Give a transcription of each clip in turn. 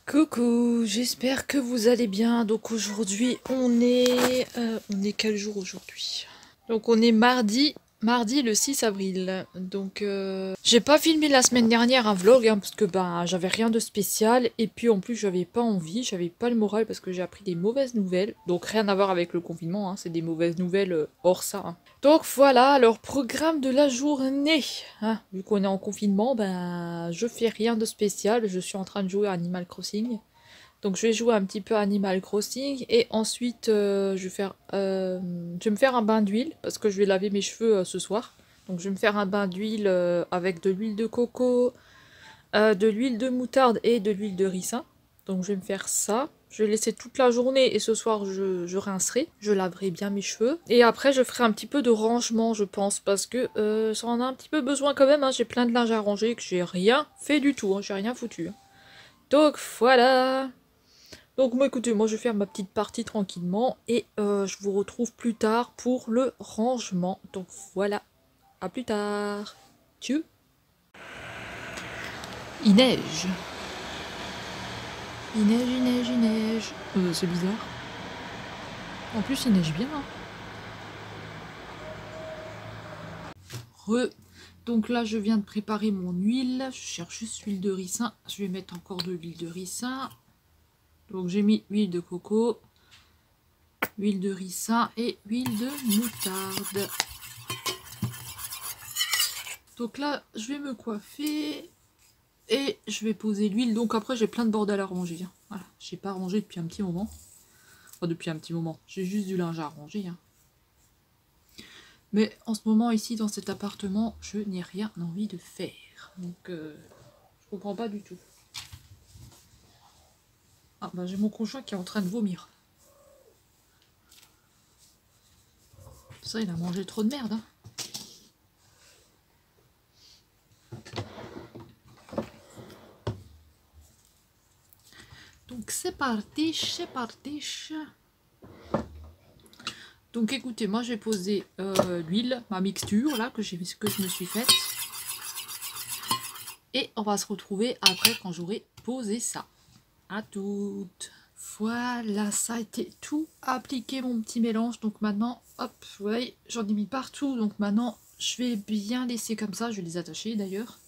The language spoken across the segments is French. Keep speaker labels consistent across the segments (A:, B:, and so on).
A: Coucou, j'espère que vous allez bien. Donc aujourd'hui, on est quel jour aujourd'hui? Donc on est mardi le 6 avril. Donc j'ai pas filmé la semaine dernière un vlog hein, parce que j'avais rien de spécial et puis en plus j'avais pas envie, j'avais pas le moral parce que j'ai appris des mauvaises nouvelles. Donc rien à voir avec le confinement, hein, c'est des mauvaises nouvelles hors ça. Hein. Donc voilà, alors programme de la journée. Hein, vu qu'on est en confinement, je fais rien de spécial, je suis en train de jouer à Animal Crossing. Donc je vais jouer un petit peu à Animal Crossing et ensuite je vais me faire un bain d'huile parce que je vais laver mes cheveux ce soir. Donc je vais me faire un bain d'huile avec de l'huile de coco, de l'huile de moutarde et de l'huile de ricin. Donc je vais me faire ça. Je vais laisser toute la journée et ce soir je rincerai, je laverai bien mes cheveux. Et après je ferai un petit peu de rangement je pense parce que ça en a un petit peu besoin quand même. Hein. J'ai plein de linge à ranger que j'ai rien fait du tout, hein. J'ai rien foutu. Hein. Donc voilà. Donc moi écoutez, moi je vais faire ma petite partie tranquillement et je vous retrouve plus tard pour le rangement. Donc voilà, à plus tard. Tchou. Il neige. Il neige, il neige, il neige. C'est bizarre. En plus il neige bien. Hein. Donc là je viens de préparer mon huile. Je cherche juste l'huile de ricin. Je vais mettre encore de l'huile de ricin. Donc j'ai mis huile de coco, huile de ricin et huile de moutarde. Donc là, je vais me coiffer et je vais poser l'huile. Donc après, j'ai plein de bordel à ranger. Hein. Voilà, j'ai pas rangé depuis un petit moment. Enfin, depuis un petit moment. J'ai juste du linge à ranger. Hein. Mais en ce moment, ici, dans cet appartement, je n'ai rien envie de faire. Donc, je comprends pas du tout. Ah, j'ai mon conjoint qui est en train de vomir. Ça, il a mangé trop de merde. Hein. Donc c'est parti, c'est parti. Donc écoutez, moi je vais poser l'huile, ma mixture là que je me suis faite. Et on va se retrouver après quand j'aurai posé ça. À toutes. Voilà, ça a été tout appliqué mon petit mélange. Donc maintenant, hop, vous voyez, j'en ai mis partout. Donc maintenant, je vais bien laisser comme ça. Je vais les attacher d'ailleurs.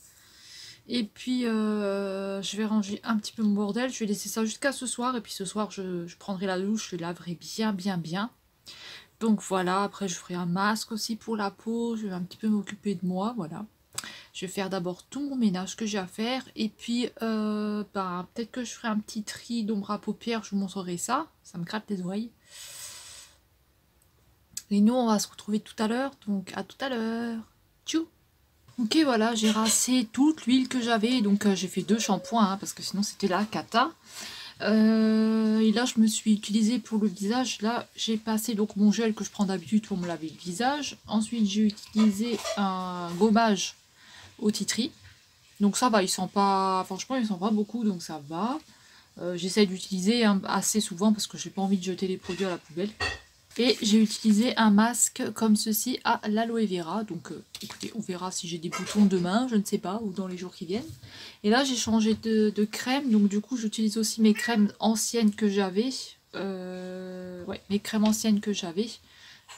A: Et puis, je vais ranger un petit peu mon bordel. Je vais laisser ça jusqu'à ce soir. Et puis ce soir, je prendrai la douche. Je laverai bien. Donc voilà, après je ferai un masque aussi pour la peau. Je vais un petit peu m'occuper de moi, voilà. Je vais faire d'abord tout mon ménage que j'ai à faire. Et puis, peut-être que je ferai un petit tri d'ombre à paupières. Je vous montrerai ça. Ça me gratte les oreilles. Et nous, on va se retrouver tout à l'heure. Donc, à tout à l'heure. Tchou. Ok, voilà, j'ai rincé toute l'huile que j'avais. Donc, j'ai fait 2 shampoings, hein, parce que sinon, c'était la cata. Et là, je me suis utilisée pour le visage. Là, j'ai passé donc mon gel que je prends d'habitude pour me laver le visage. Ensuite, j'ai utilisé un gommage au tea tree. Donc ça va, il sent pas, franchement il sent pas beaucoup, donc ça va. J'essaie d'utiliser assez souvent parce que j'ai pas envie de jeter les produits à la poubelle. Et j'ai utilisé un masque comme ceci à l'aloe vera. Donc écoutez, on verra si j'ai des boutons demain, je ne sais pas, ou dans les jours qui viennent. Et là j'ai changé de crème, donc du coup j'utilise aussi mes crèmes anciennes que j'avais. Ouais, mes crèmes anciennes que j'avais.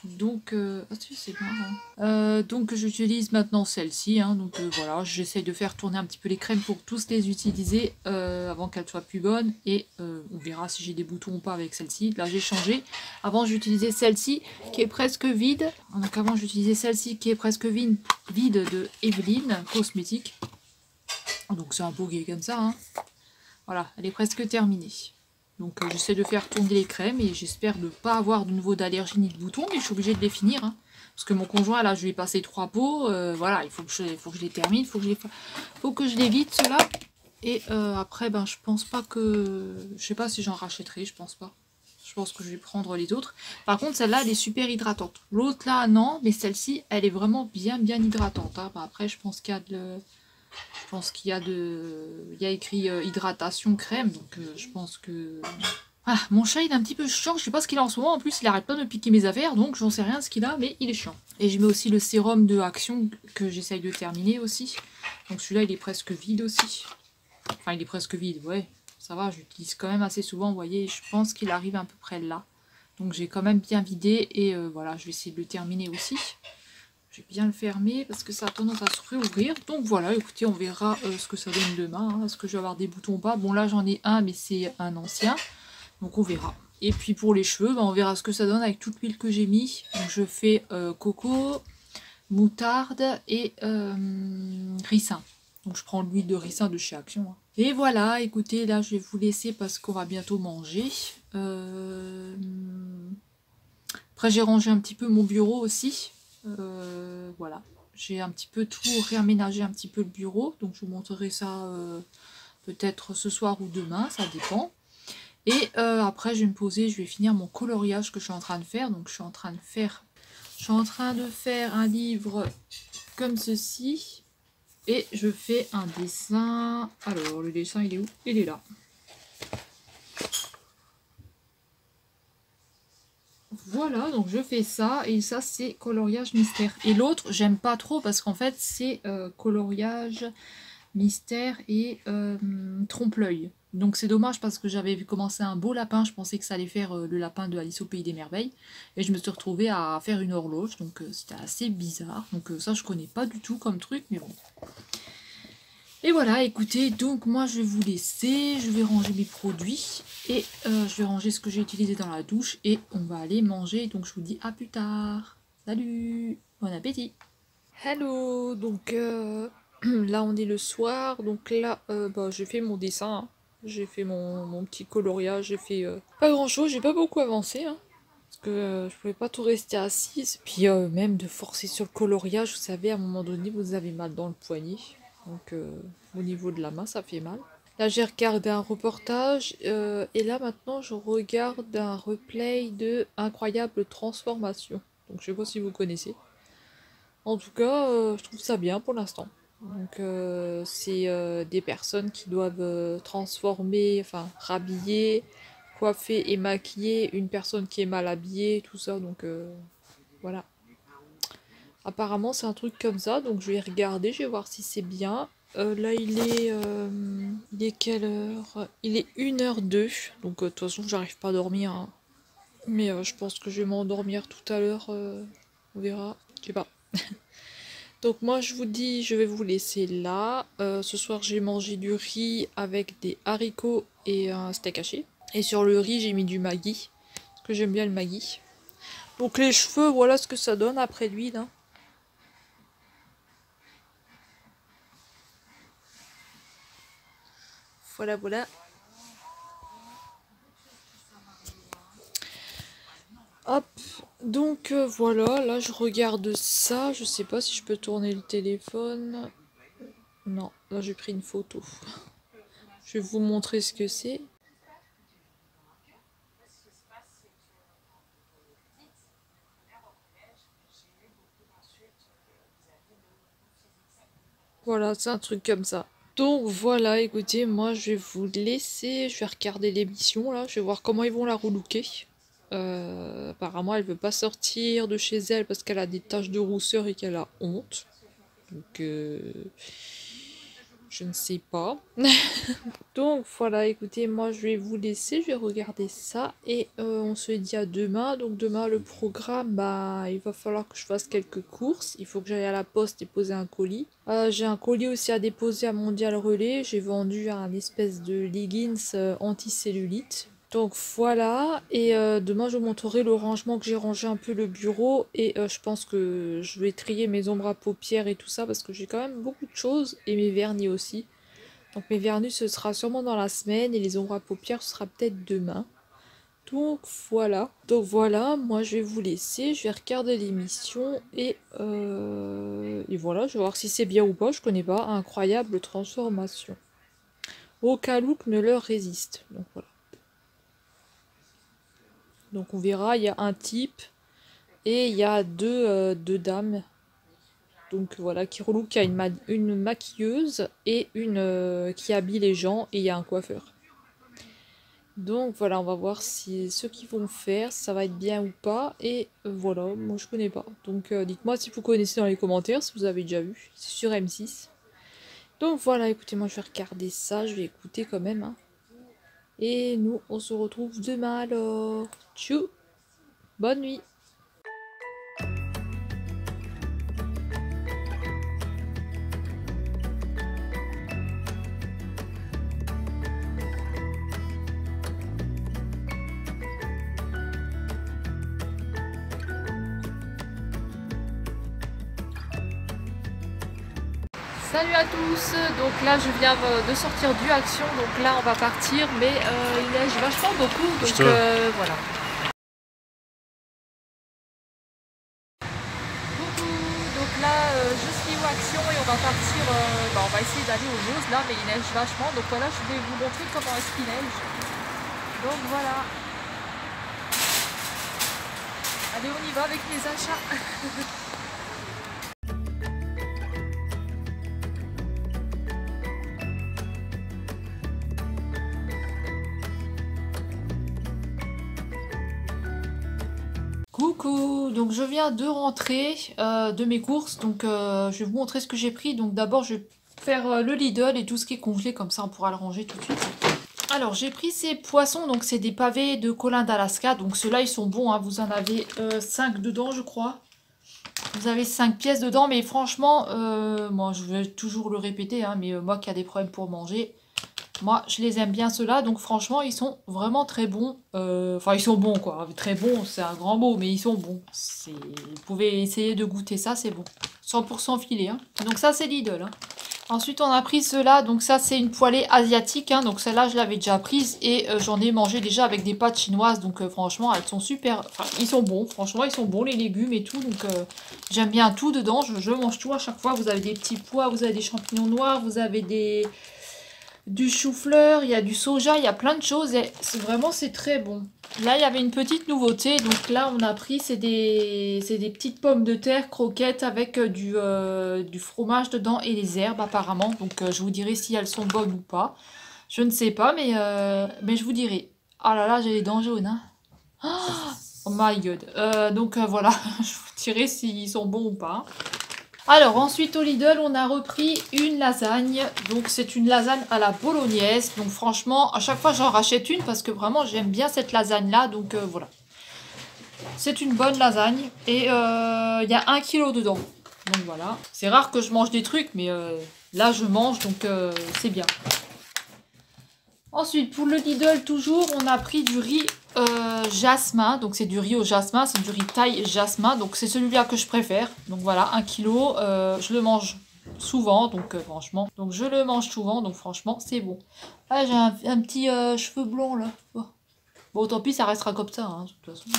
A: Donc, c'est marrant. Donc j'utilise maintenant celle-ci, hein, donc voilà, j'essaye de faire tourner un petit peu les crèmes pour tous les utiliser avant qu'elles soient plus bonnes, et on verra si j'ai des boutons ou pas avec celle-ci. Là j'ai changé, avant j'utilisais celle-ci qui est presque vide, donc avant j'utilisais celle-ci qui est presque vide de Evelyne Cosmétique, donc c'est un pot qui est comme ça, hein. Voilà, elle est presque terminée. Donc j'essaie de faire tourner les crèmes et j'espère ne pas avoir de nouveau d'allergie ni de boutons, mais je suis obligée de les finir. Hein. Parce que mon conjoint, là, je lui ai passé 3 pots. Voilà, il faut que je les termine, faut que je les vide, ceux-là. Et après, je pense pas que... Je sais pas si j'en rachèterai, je pense pas. Je pense que je vais prendre les autres. Par contre, celle-là, elle est super hydratante. L'autre, là, non, mais celle-ci, elle est vraiment bien hydratante. Hein. Après, je pense qu'il y a de... il y a écrit hydratation crème, donc je pense que... Ah, mon chat il est un petit peu chiant, je sais pas ce qu'il a en ce moment, en plus il arrête pas de me piquer mes affaires, donc j'en sais rien de ce qu'il a, mais il est chiant. Et je mets aussi le sérum de Action que j'essaye de terminer aussi. Donc celui-là il est presque vide aussi. Enfin il est presque vide, ouais. Ça va, j'utilise quand même assez souvent, vous voyez, je pense qu'il arrive à peu près là. Donc j'ai quand même bien vidé et voilà, je vais essayer de le terminer aussi. Je vais bien le fermer parce que ça a tendance à se réouvrir. Donc voilà, écoutez, on verra ce que ça donne demain. Hein. Est-ce que je vais avoir des boutons ou pas? Bon là j'en ai un, mais c'est un ancien. Donc on verra. Et puis pour les cheveux, on verra ce que ça donne avec toute l'huile que j'ai mis. Donc je fais coco, moutarde et ricin. Donc je prends l'huile de ricin de chez Action. Hein. Et voilà, écoutez, là je vais vous laisser parce qu'on va bientôt manger. Après j'ai rangé un petit peu mon bureau aussi. Voilà. J'ai un petit peu tout réaménagé un petit peu le bureau. Donc je vous montrerai ça peut-être ce soir ou demain, ça dépend. Et après je vais me poser, je vais finir mon coloriage que je suis en train de faire. Donc je suis en train de faire un livre comme ceci. Et je fais un dessin. Alors, le dessin, il est où? Il est là. Voilà, donc je fais ça. Et ça, c'est coloriage mystère. Et l'autre, j'aime pas trop parce qu'en fait, c'est coloriage mystère et trompe-l'œil. Donc c'est dommage parce que j'avais commencé un beau lapin, je pensais que ça allait faire le lapin de Alice au Pays des Merveilles. Et je me suis retrouvée à faire une horloge, donc c'était assez bizarre. Donc ça je connais pas du tout comme truc, mais bon. Et voilà, écoutez, donc moi je vais vous laisser, je vais ranger mes produits et je vais ranger ce que j'ai utilisé dans la douche et on va aller manger. Donc je vous dis à plus tard. Salut, bon appétit. Hello, donc là on est le soir, donc là j'ai fait mon dessin, hein. J'ai fait mon petit coloriage, j'ai fait pas grand chose, j'ai pas beaucoup avancé, hein, parce que je pouvais pas tout rester assise, puis même de forcer sur le coloriage, vous savez, à un moment donné vous avez mal dans le poignet, donc au niveau de la main ça fait mal. Là j'ai regardé un reportage et là maintenant je regarde un replay de Incroyable Transformation, donc je sais pas si vous connaissez. En tout cas, je trouve ça bien pour l'instant. Donc, c'est des personnes qui doivent transformer, enfin, rhabiller, coiffer et maquiller une personne qui est mal habillée, tout ça. Donc, voilà. Apparemment, c'est un truc comme ça. Donc, je vais regarder, je vais voir si c'est bien. Là, il est quelle heure? Il est 1h02. Donc, de toute façon, j'arrive pas à dormir. Hein. Mais je pense que je vais m'endormir tout à l'heure. On verra. Je sais pas. Donc moi je vous dis, je vais vous laisser là. Ce soir j'ai mangé du riz avec des haricots et un steak haché. Et sur le riz j'ai mis du Maggi, parce que j'aime bien le Maggi. Donc les cheveux, voilà ce que ça donne après l'huile. Hein. Voilà, voilà. Hop, donc voilà, là je regarde ça. Je sais pas si je peux tourner le téléphone. Non, là j'ai pris une photo. Je vais vous montrer ce que c'est. Voilà, c'est un truc comme ça. Donc voilà, écoutez, moi je vais vous laisser, je vais regarder l'émission là, je vais voir comment ils vont la relooker. Apparemment elle veut pas sortir de chez elle parce qu'elle a des taches de rousseur et qu'elle a honte. Donc je ne sais pas. Donc voilà, écoutez, moi je vais vous laisser, je vais regarder ça et on se dit à demain. Donc demain le programme, bah il va falloir que je fasse quelques courses. Il faut que j'aille à la poste et poser un colis. J'ai un colis aussi à déposer à Mondial Relais. J'ai vendu un espèce de leggings anti-cellulite. Donc voilà, et demain je vous montrerai le rangement que j'ai rangé un peu le bureau et je pense que je vais trier mes ombres à paupières et tout ça parce que j'ai quand même beaucoup de choses et mes vernis aussi. Donc mes vernis ce sera sûrement dans la semaine et les ombres à paupières ce sera peut-être demain. Donc voilà. Donc voilà, moi je vais vous laisser, je vais regarder l'émission et voilà, je vais voir si c'est bien ou pas, je connais pas. Incroyable transformation. Aucun look ne leur résiste. Donc voilà. Donc on verra, il y a un type et il y a deux dames. Donc voilà, qui relook, il y a une maquilleuse et une qui habille les gens et il y a un coiffeur. Donc voilà, on va voir si ce qu'ils vont faire, ça va être bien ou pas. Et voilà, moi je connais pas. Donc dites-moi si vous connaissez dans les commentaires, si vous avez déjà vu. C'est sur M6. Donc voilà, écoutez, moi je vais regarder ça, je vais écouter quand même. Hein. Et nous, on se retrouve demain alors. Tchou, bonne nuit. Salut à tous, donc là je viens de sortir du Action, donc là on va partir, mais il neige vachement beaucoup, donc voilà. Coucou, donc là je suis au Action et on va partir, on va essayer d'aller aux Jeux là, mais il neige vachement, donc voilà je vais vous montrer comment est-ce qu'il neige. Donc voilà. Allez on y va avec les achats. Coucou, donc je viens de rentrer de mes courses, donc je vais vous montrer ce que j'ai pris. Donc d'abord je vais faire le Lidl et tout ce qui est congelé, comme ça on pourra le ranger tout de suite. Alors j'ai pris ces poissons, donc c'est des pavés de Colin d'Alaska, donc ceux-là ils sont bons, hein. Vous en avez 5 dedans je crois. Vous avez 5 pièces dedans, mais franchement, moi je vais toujours le répéter, hein, mais moi qui a des problèmes pour manger, moi, je les aime bien ceux-là, donc franchement, ils sont vraiment très bons. Enfin, ils sont bons, quoi. Très bons, c'est un grand mot, mais ils sont bons. Vous pouvez essayer de goûter ça, c'est bon. 100% filet, hein. Donc ça, c'est Lidl, hein. Ensuite, on a pris ceux-là. Donc ça, c'est une poêlée asiatique, hein. Donc celle-là, je l'avais déjà prise et j'en ai mangé déjà avec des pâtes chinoises. Donc franchement, elles sont super... Enfin, ils sont bons. Franchement, ils sont bons, les légumes et tout. Donc j'aime bien tout dedans. Je mange tout à chaque fois. Vous avez des petits pois, vous avez des champignons noirs, vous avez du chou-fleur, il y a du soja, il y a plein de choses et c'est très bon. Là, il y avait une petite nouveauté, donc là, on a pris, c'est des petites pommes de terre croquettes avec du fromage dedans et des herbes apparemment. Donc, je vous dirai si elles sont bonnes ou pas. Je ne sais pas, mais je vous dirai. Ah là là, j'ai les dents jaunes, hein. Oh my god. Donc, voilà, je vous dirai s'ils sont bons ou pas. Alors ensuite au Lidl on a repris une lasagne, donc c'est une lasagne à la bolognaise, donc franchement à chaque fois j'en rachète une parce que vraiment j'aime bien cette lasagne là, donc voilà. C'est une bonne lasagne et il y a 1 kg dedans, donc voilà. C'est rare que je mange des trucs mais là je mange donc c'est bien. Ensuite, pour le Lidl, toujours, on a pris du riz jasmin. Donc, c'est du riz au jasmin. C'est du riz thaï jasmin. Donc, c'est celui-là que je préfère. Donc, voilà, 1 kg. Je le mange souvent. Donc, franchement. Donc, je le mange souvent. Donc, franchement, c'est bon. Ah, j'ai un petit cheveu blanc, là. Oh. Bon, tant pis, ça restera comme ça. Hein, de toute façon,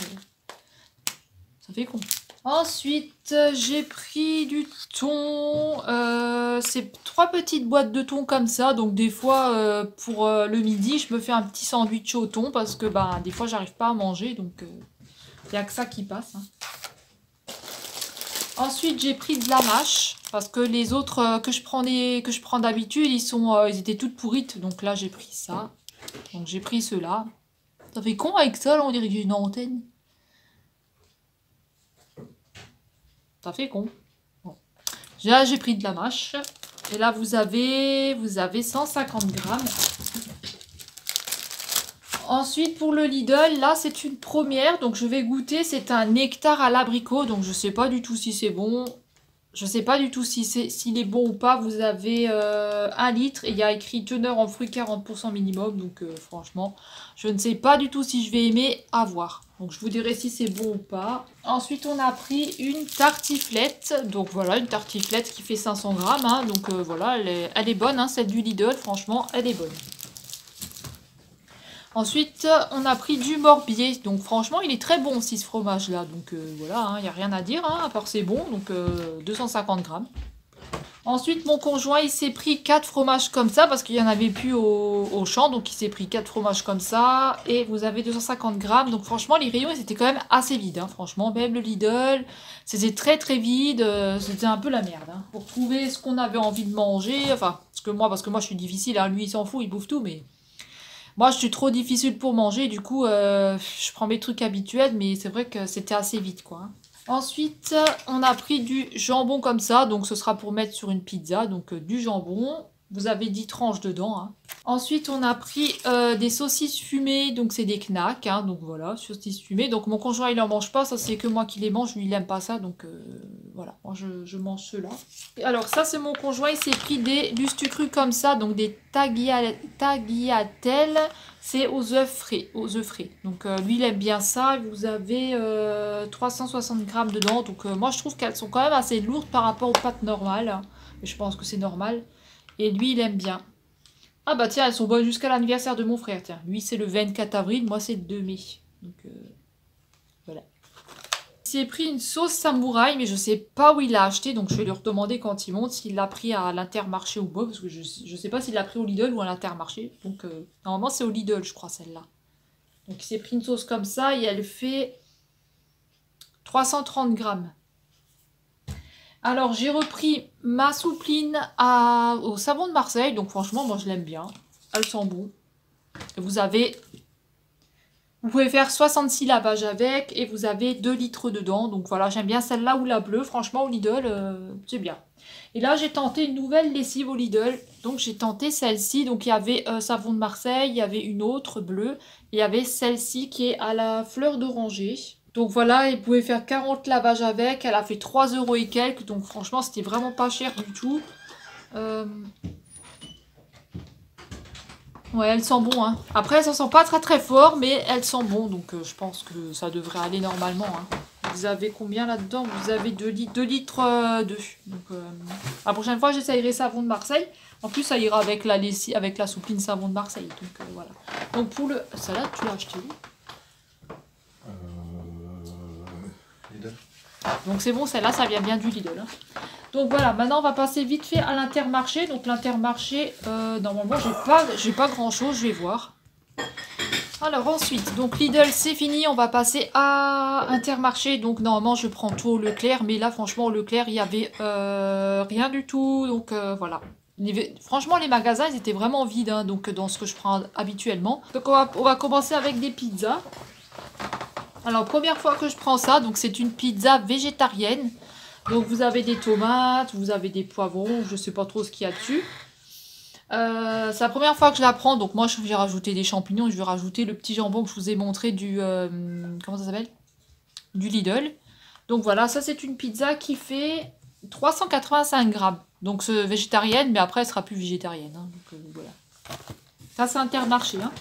A: ça fait con. Ensuite, j'ai pris du thon. C'est 3 petites boîtes de thon comme ça. Donc des fois, pour le midi, je me fais un petit sandwich au thon parce que des fois, j'arrive pas à manger. Donc il n'y a que ça qui passe. Hein. Ensuite, j'ai pris de la mâche parce que les autres que je prends d'habitude, ils étaient toutes pourrites. Donc là, j'ai pris ça. Donc j'ai pris ceux-là. Ça fait con avec ça, là, on dirait que j'ai une antenne. Ça fait con. Bon. Là, j'ai pris de la mâche. Et là, vous avez 150 grammes. Ensuite, pour le Lidl, là, c'est une première. Donc, je vais goûter. C'est un nectar à l'abricot. Donc, je sais pas du tout si c'est bon. Je sais pas du tout s'il est bon ou pas. Vous avez 1 litre et il y a écrit teneur en fruits 40% minimum. Donc franchement, je ne sais pas du tout si je vais aimer, à voir. Donc je vous dirai si c'est bon ou pas. Ensuite, on a pris une tartiflette. Donc voilà, une tartiflette qui fait 500 grammes. Hein. Donc voilà, elle est bonne, hein, celle du Lidl. Franchement, elle est bonne. Ensuite, on a pris du morbier. Donc franchement, il est très bon aussi ce fromage-là. Donc voilà, il n'y a rien à dire, hein, à part c'est bon. Donc 250 grammes. Ensuite, mon conjoint, il s'est pris 4 fromages comme ça, parce qu'il n'y en avait plus au champ. Donc il s'est pris 4 fromages comme ça. Et vous avez 250 grammes. Donc franchement, les rayons, ils étaient quand même assez vides. Hein, franchement, même le Lidl, c'était très très vide. C'était un peu la merde. Hein, pour trouver ce qu'on avait envie de manger. Enfin, parce que moi je suis difficile. Hein, lui, il s'en fout, il bouffe tout, mais... Moi, je suis trop difficile pour manger, du coup, je prends mes trucs habituels, mais c'est vrai que c'était assez vite, quoi. Hein. Ensuite, on a pris du jambon comme ça, donc ce sera pour mettre sur une pizza, donc du jambon. Vous avez 10 tranches dedans. Hein. Ensuite, on a pris des saucisses fumées, donc c'est des knacks. Hein, donc voilà, saucisses fumées. Donc mon conjoint, il en mange pas, ça c'est que moi qui les mange, lui il aime pas ça. Donc voilà, moi je mange ceux-là. Alors ça, c'est mon conjoint, il s'est pris des lustucrus comme ça, donc des tagliatelles. C'est aux œufs frais, Donc lui, il aime bien ça. Vous avez 360 grammes dedans. Donc moi, je trouve qu'elles sont quand même assez lourdes par rapport aux pâtes normales. Hein. Et je pense que c'est normal. Et lui, il aime bien. Ah bah tiens, elles sont bonnes jusqu'à l'anniversaire de mon frère. Tiens, lui, c'est le 24 avril. Moi, c'est le 2 mai. Donc voilà. J'ai pris une sauce samouraï, mais je sais pas où il l'a acheté. Donc je vais lui redemander quand il monte s'il l'a pris à l'Intermarché ou pas. Parce que je sais pas s'il l'a pris au Lidl ou à l'Intermarché. Donc normalement, c'est au Lidl, je crois, celle-là. Donc il s'est pris une sauce comme ça et elle fait 330 grammes. Alors j'ai repris ma soupline au savon de Marseille. Donc franchement, moi je l'aime bien. Elle sent bon. Vous pouvez faire 66 lavages avec et vous avez 2 litres dedans. Donc voilà, j'aime bien celle-là ou la bleue. Franchement, au Lidl, c'est bien. Et là, j'ai tenté une nouvelle lessive au Lidl. Donc j'ai tenté celle-ci. Donc il y avait savon de Marseille, il y avait une autre bleue. Et il y avait celle-ci qui est à la fleur d'oranger. Donc voilà, vous pouvez faire 40 lavages avec. Elle a fait 3 € et quelques. Donc franchement, c'était vraiment pas cher du tout. Ouais, elle sent bon. Hein. Après, elle ne sent pas très très fort, mais elle sent bon. Donc je pense que ça devrait aller normalement. Hein. Vous avez combien là-dedans? Vous avez 2 litres. 2 litres 2. Donc la prochaine fois, j'essayerai savon de Marseille. En plus, ça ira avec la lessive, avec la soupline savon de Marseille. Donc voilà. Donc pour le... Celle-là, tu l'as acheté où?
B: Lidl.
A: Donc c'est bon, celle-là, ça vient bien du Lidl. Hein. Donc voilà, maintenant on va passer vite fait à l'Intermarché. Donc l'Intermarché, normalement j'ai pas grand chose, je vais voir. Alors ensuite, donc Lidl c'est fini, on va passer à Intermarché. Donc normalement je prends tout au Leclerc, mais là franchement au Leclerc il y avait rien du tout. Donc voilà. Franchement les magasins ils étaient vraiment vides, hein, donc dans ce que je prends habituellement. Donc on va commencer avec des pizzas. Alors première fois que je prends ça, donc c'est une pizza végétarienne. Donc vous avez des tomates, vous avez des poivrons, je sais pas trop ce qu'il y a dessus. C'est la première fois que je la prends, donc moi je vais rajouter des champignons, je vais rajouter le petit jambon que je vous ai montré du... comment ça s'appelle? Du Lidl. Donc voilà, ça c'est une pizza qui fait 385 grammes. Donc c'est végétarienne, mais après elle sera plus végétarienne. Hein, donc voilà. Ça c'est Intermarché. Hein.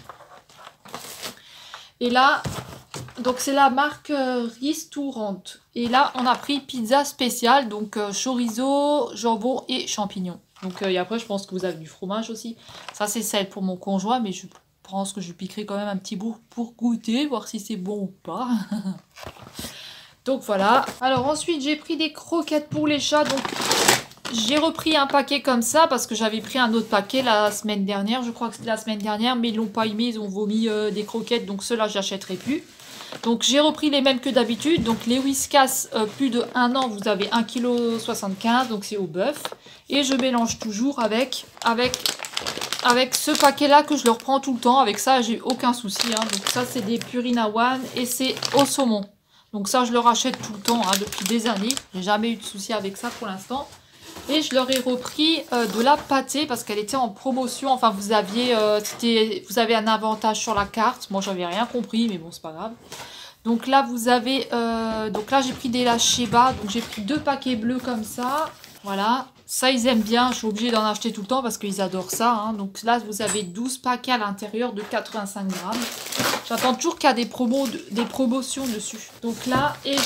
A: Et là... Donc c'est la marque Restaurant. Et là on a pris pizza spéciale, donc chorizo, jambon et champignons. Donc et après je pense que vous avez du fromage aussi. Ça c'est celle pour mon conjoint, mais je pense que je piquerai quand même un petit bout pour goûter, voir si c'est bon ou pas. Donc voilà. Alors ensuite j'ai pris des croquettes pour les chats. Donc j'ai repris un paquet comme ça parce que j'avais pris un autre paquet la semaine dernière. Je crois que c'était la semaine dernière, mais ils l'ont pas aimé, ils ont vomi des croquettes. Donc ceux-là j'achèterai plus. Donc j'ai repris les mêmes que d'habitude. Donc les Whiskas plus de 1 an, vous avez 1,75 kg, donc c'est au bœuf. Et je mélange toujours avec ce paquet-là que je le reprends tout le temps. Avec ça, j'ai aucun souci. Hein. Donc ça, c'est des Purina One et c'est au saumon. Donc ça, je le rachète tout le temps hein, depuis des années. J'ai jamais eu de souci avec ça pour l'instant. Et je leur ai repris de la pâtée parce qu'elle était en promotion. Enfin, vous avez un avantage sur la carte. Moi, j'avais rien compris, mais bon, c'est pas grave. Donc là, vous avez... donc là, j'ai pris des lâchés bas. Donc j'ai pris 2 paquets bleus comme ça. Voilà. Ça, ils aiment bien. Je suis obligée d'en acheter tout le temps parce qu'ils adorent ça. Hein. Donc là, vous avez 12 paquets à l'intérieur de 85 grammes. J'attends toujours qu'il y a des promotions dessus. Donc là, et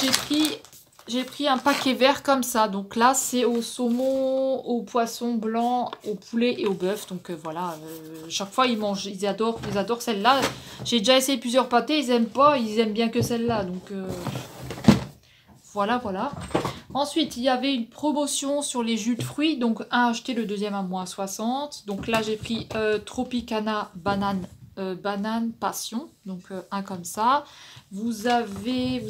A: j'ai pris un paquet vert comme ça. Donc là, c'est au saumon, au poisson blanc, au poulet et au bœuf. Donc voilà, chaque fois, ils mangent, ils adorent celle-là. J'ai déjà essayé plusieurs pâtés, ils aiment pas, ils aiment bien que celle-là. Donc voilà, voilà. Ensuite, il y avait une promotion sur les jus de fruits. Donc un acheté, le deuxième à moins 60. Donc là, j'ai pris Tropicana banane passion. Donc un comme ça. Vous avez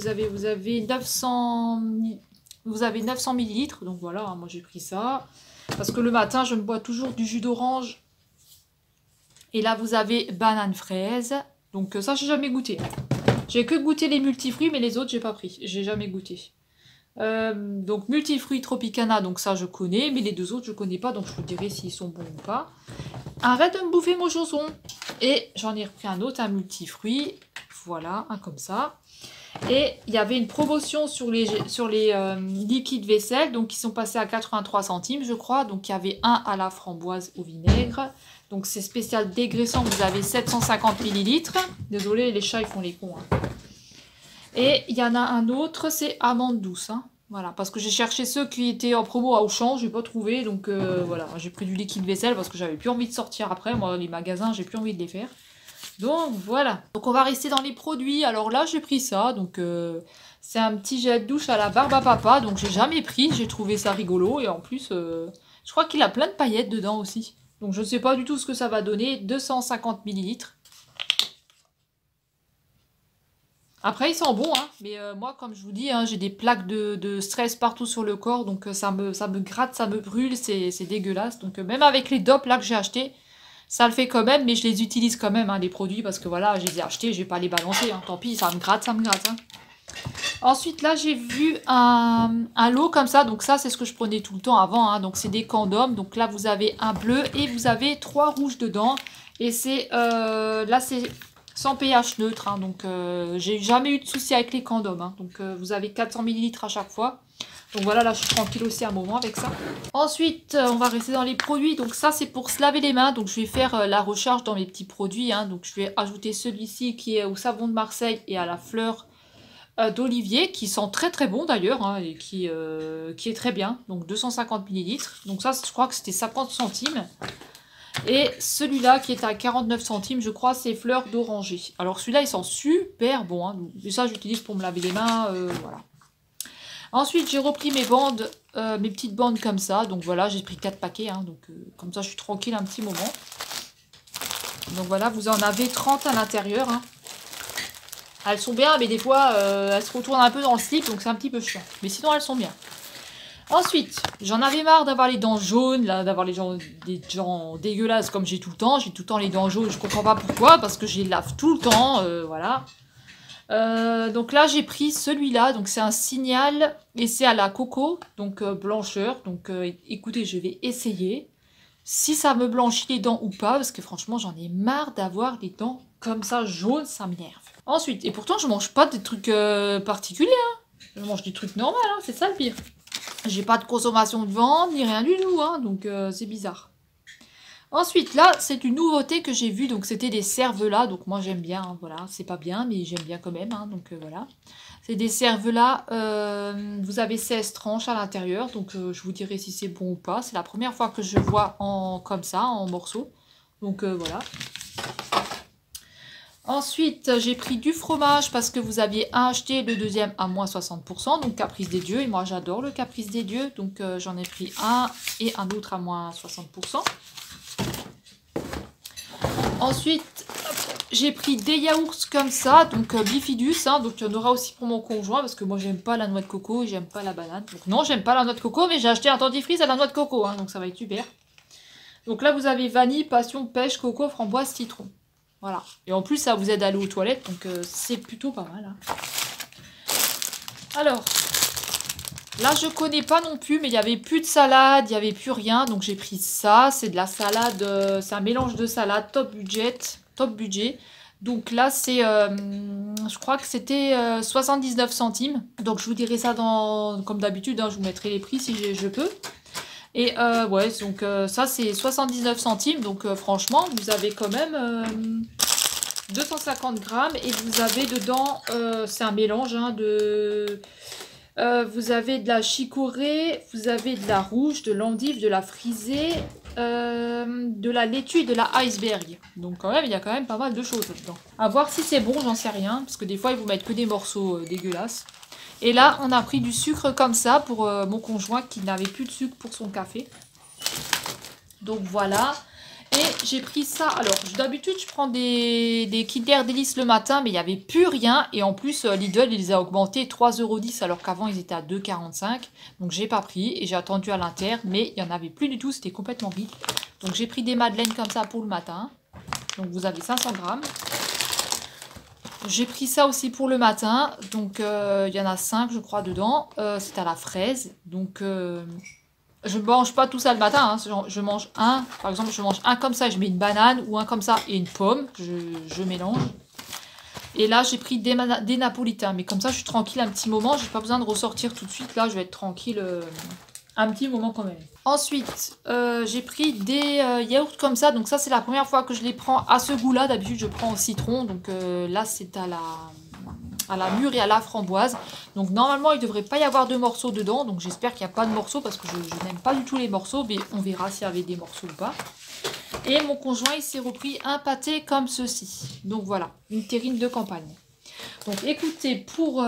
A: 900 ml, donc voilà, hein, moi j'ai pris ça. Parce que le matin, je me bois toujours du jus d'orange. Et là, vous avez banane fraise. Donc ça, j'ai jamais goûté. J'ai que goûté les multifruits, mais les autres, j'ai pas pris. J'ai jamais goûté. Donc multifruits Tropicana, donc ça je connais, mais les deux autres je connais pas, donc je vous dirai s'ils sont bons ou pas. Arrête de me bouffer mon chausson. Et j'en ai repris un autre, un multifruit, voilà, un comme ça. Et il y avait une promotion sur les liquides vaisselle, donc ils sont passés à 83 centimes je crois, donc il y avait un à la framboise au vinaigre. Donc c'est spécial dégraissant, vous avez 750 millilitres. Désolé, les chats ils font les cons, hein. Et il y en a un autre, c'est amande douce. Hein. Voilà, parce que j'ai cherché ceux qui étaient en promo à Auchan, j'ai pas trouvé. Donc voilà, j'ai pris du liquide vaisselle parce que j'avais plus envie de sortir après. Moi, les magasins, j'ai plus envie de les faire. Donc voilà. Donc on va rester dans les produits. Alors là, j'ai pris ça. Donc c'est un petit gel de douche à la barbe à papa. Donc j'ai jamais pris. J'ai trouvé ça rigolo. Et en plus, je crois qu'il a plein de paillettes dedans aussi. Donc je ne sais pas du tout ce que ça va donner. 250 millilitres. Après, ils sont bons, hein. Mais moi, comme je vous dis, hein, j'ai des plaques de stress partout sur le corps. Donc ça me gratte, ça me brûle, c'est dégueulasse. Donc même avec les dopes là que j'ai achetés, ça le fait quand même. Mais je les utilise quand même, hein, les produits. Parce que voilà, je les ai achetés, je vais pas les balancer. Hein. Tant pis, ça me gratte, ça me gratte. Hein. Ensuite, là, j'ai vu un lot comme ça. Donc ça, c'est ce que je prenais tout le temps avant. Hein. Donc c'est des condoms. Donc là, vous avez un bleu et vous avez 3 rouges dedans. Et c'est là, c'est sans pH neutre. Hein. Donc j'ai jamais eu de souci avec les condoms. Hein. Donc vous avez 400 millilitres à chaque fois. Donc voilà, là, je suis tranquille aussi un moment avec ça. Ensuite, on va rester dans les produits. Donc ça, c'est pour se laver les mains. Donc je vais faire la recharge dans mes petits produits. Hein. Donc je vais ajouter celui-ci qui est au savon de Marseille et à la fleur d'olivier, qui sent très très bon d'ailleurs, hein, et qui est très bien. Donc 250 millilitres. Donc ça, je crois que c'était 50 centimes. Et celui-là qui est à 49 centimes, je crois, c'est fleur d'oranger. Alors celui-là, il sent super bon. Hein. Et ça, j'utilise pour me laver les mains. Voilà. Ensuite, j'ai repris mes bandes, mes petites bandes comme ça. Donc voilà, j'ai pris 4 paquets. Hein, donc comme ça, je suis tranquille un petit moment. Donc voilà, vous en avez 30 à l'intérieur. Hein. Elles sont bien, mais des fois, elles se retournent un peu dans le slip, donc c'est un petit peu chiant. Mais sinon, elles sont bien. Ensuite, j'en avais marre d'avoir les dents jaunes, d'avoir des dents dégueulasses comme j'ai tout le temps. J'ai tout le temps les dents jaunes, je comprends pas pourquoi, parce que je les lave tout le temps, voilà. Donc là, j'ai pris celui-là, donc c'est un Signal, et c'est à la coco, donc blancheur. Donc écoutez, je vais essayer si ça me blanchit les dents ou pas, parce que franchement, j'en ai marre d'avoir les dents comme ça jaunes, ça m'énerve. Ensuite, et pourtant, je mange pas des trucs particuliers, hein. Je mange des trucs normaux, hein, c'est ça le pire. J'ai pas de consommation de viande, ni rien du tout, hein, donc c'est bizarre. Ensuite, là, c'est une nouveauté que j'ai vue, donc c'était des cervelas, donc moi j'aime bien, hein, voilà, c'est pas bien, mais j'aime bien quand même, hein, donc voilà. C'est des cervelas, vous avez 16 tranches à l'intérieur, donc je vous dirai si c'est bon ou pas. C'est la première fois que je vois comme ça, en morceaux, donc voilà. Ensuite, j'ai pris du fromage parce que vous aviez un acheté, le deuxième à moins 60%, donc Caprice des Dieux. Et moi, j'adore le Caprice des Dieux, donc j'en ai pris un et un autre à moins 60%. Ensuite, j'ai pris des yaourts comme ça, donc Bifidus, hein, donc il y en aura aussi pour mon conjoint parce que moi, j'aime pas la noix de coco et j'aime pas la banane. Donc non, j'aime pas la noix de coco, mais j'ai acheté un dentifrice à la noix de coco, hein, donc ça va être super. Donc là, vous avez vanille, passion, pêche, coco, framboise, citron. Voilà. Et en plus, ça vous aide à aller aux toilettes, donc c'est plutôt pas mal. Hein. Alors, là, je connais pas non plus, mais il n'y avait plus de salade, il n'y avait plus rien. Donc, j'ai pris ça. C'est de la salade, c'est un mélange de salade top budget. Donc là, c'est, je crois que c'était 79 centimes. Donc, je vous dirai ça comme d'habitude, hein, je vous mettrai les prix si je peux. Et ouais, donc ça c'est 79 centimes, donc franchement vous avez quand même 250 grammes et vous avez dedans, c'est un mélange hein, vous avez de la chicorée, vous avez de la rouge, de l'endive, de la frisée, de la laitue et de la iceberg. Donc quand même, il y a quand même pas mal de choses là-dedans. À voir si c'est bon, j'en sais rien, parce que des fois ils vous mettent que des morceaux dégueulasses. Et là, on a pris du sucre comme ça pour mon conjoint qui n'avait plus de sucre pour son café. Donc voilà. Et j'ai pris ça. Alors, d'habitude, je prends des Kinder Délice le matin, mais il n'y avait plus rien. Et en plus, Lidl, il les a augmentés 3,10 € alors qu'avant, ils étaient à 2,45 €. Donc, j'ai pas pris et j'ai attendu à l'inter, mais il n'y en avait plus du tout. C'était complètement vide. Donc, j'ai pris des madeleines comme ça pour le matin. Donc, vous avez 500 grammes. J'ai pris ça aussi pour le matin. Donc, il y en a 5, je crois, dedans. C'est à la fraise. Donc, je mange pas tout ça le matin. Hein. Je mange un. Par exemple, je mange un comme ça. Je mets une banane ou un comme ça et une pomme. Je mélange. Et là, j'ai pris des napolitains. Mais comme ça, je suis tranquille un petit moment. J'ai pas besoin de ressortir tout de suite. Là, je vais être tranquille un petit moment quand même. Ensuite, j'ai pris des yaourts comme ça. Donc ça, c'est la première fois que je les prends à ce goût-là. D'habitude, je prends au citron. Donc là, c'est à la mûre et à la framboise. Donc normalement, il ne devrait pas y avoir de morceaux dedans. Donc j'espère qu'il n'y a pas de morceaux parce que je n'aime pas du tout les morceaux. Mais on verra s'il y avait des morceaux ou pas. Et mon conjoint, il s'est repris un pâté comme ceci. Donc voilà, une terrine de campagne. Donc écoutez, pour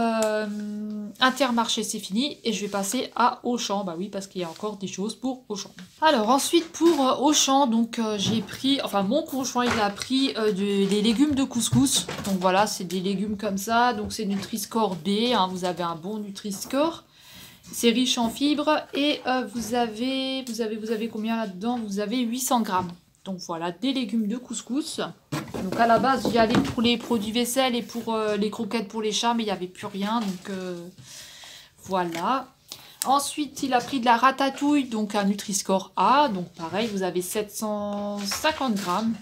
A: Intermarché, c'est fini. Et je vais passer à Auchan. Bah oui, parce qu'il y a encore des choses pour Auchan. Alors ensuite, pour Auchan, donc j'ai pris... Enfin, mon conjoint, il a pris des légumes de couscous. Donc voilà, c'est des légumes comme ça. Donc c'est Nutri-Score B. Hein, vous avez un bon Nutri-Score. C'est riche en fibres. Et vous avez combien là-dedans? Vous avez 800 grammes. Donc voilà, des légumes de couscous. Donc à la base, j'y allais pour les produits vaisselle et pour les croquettes pour les chats, mais il n'y avait plus rien. Donc voilà. Ensuite, il a pris de la ratatouille, donc un Nutri-Score A. Donc pareil, vous avez 750 grammes.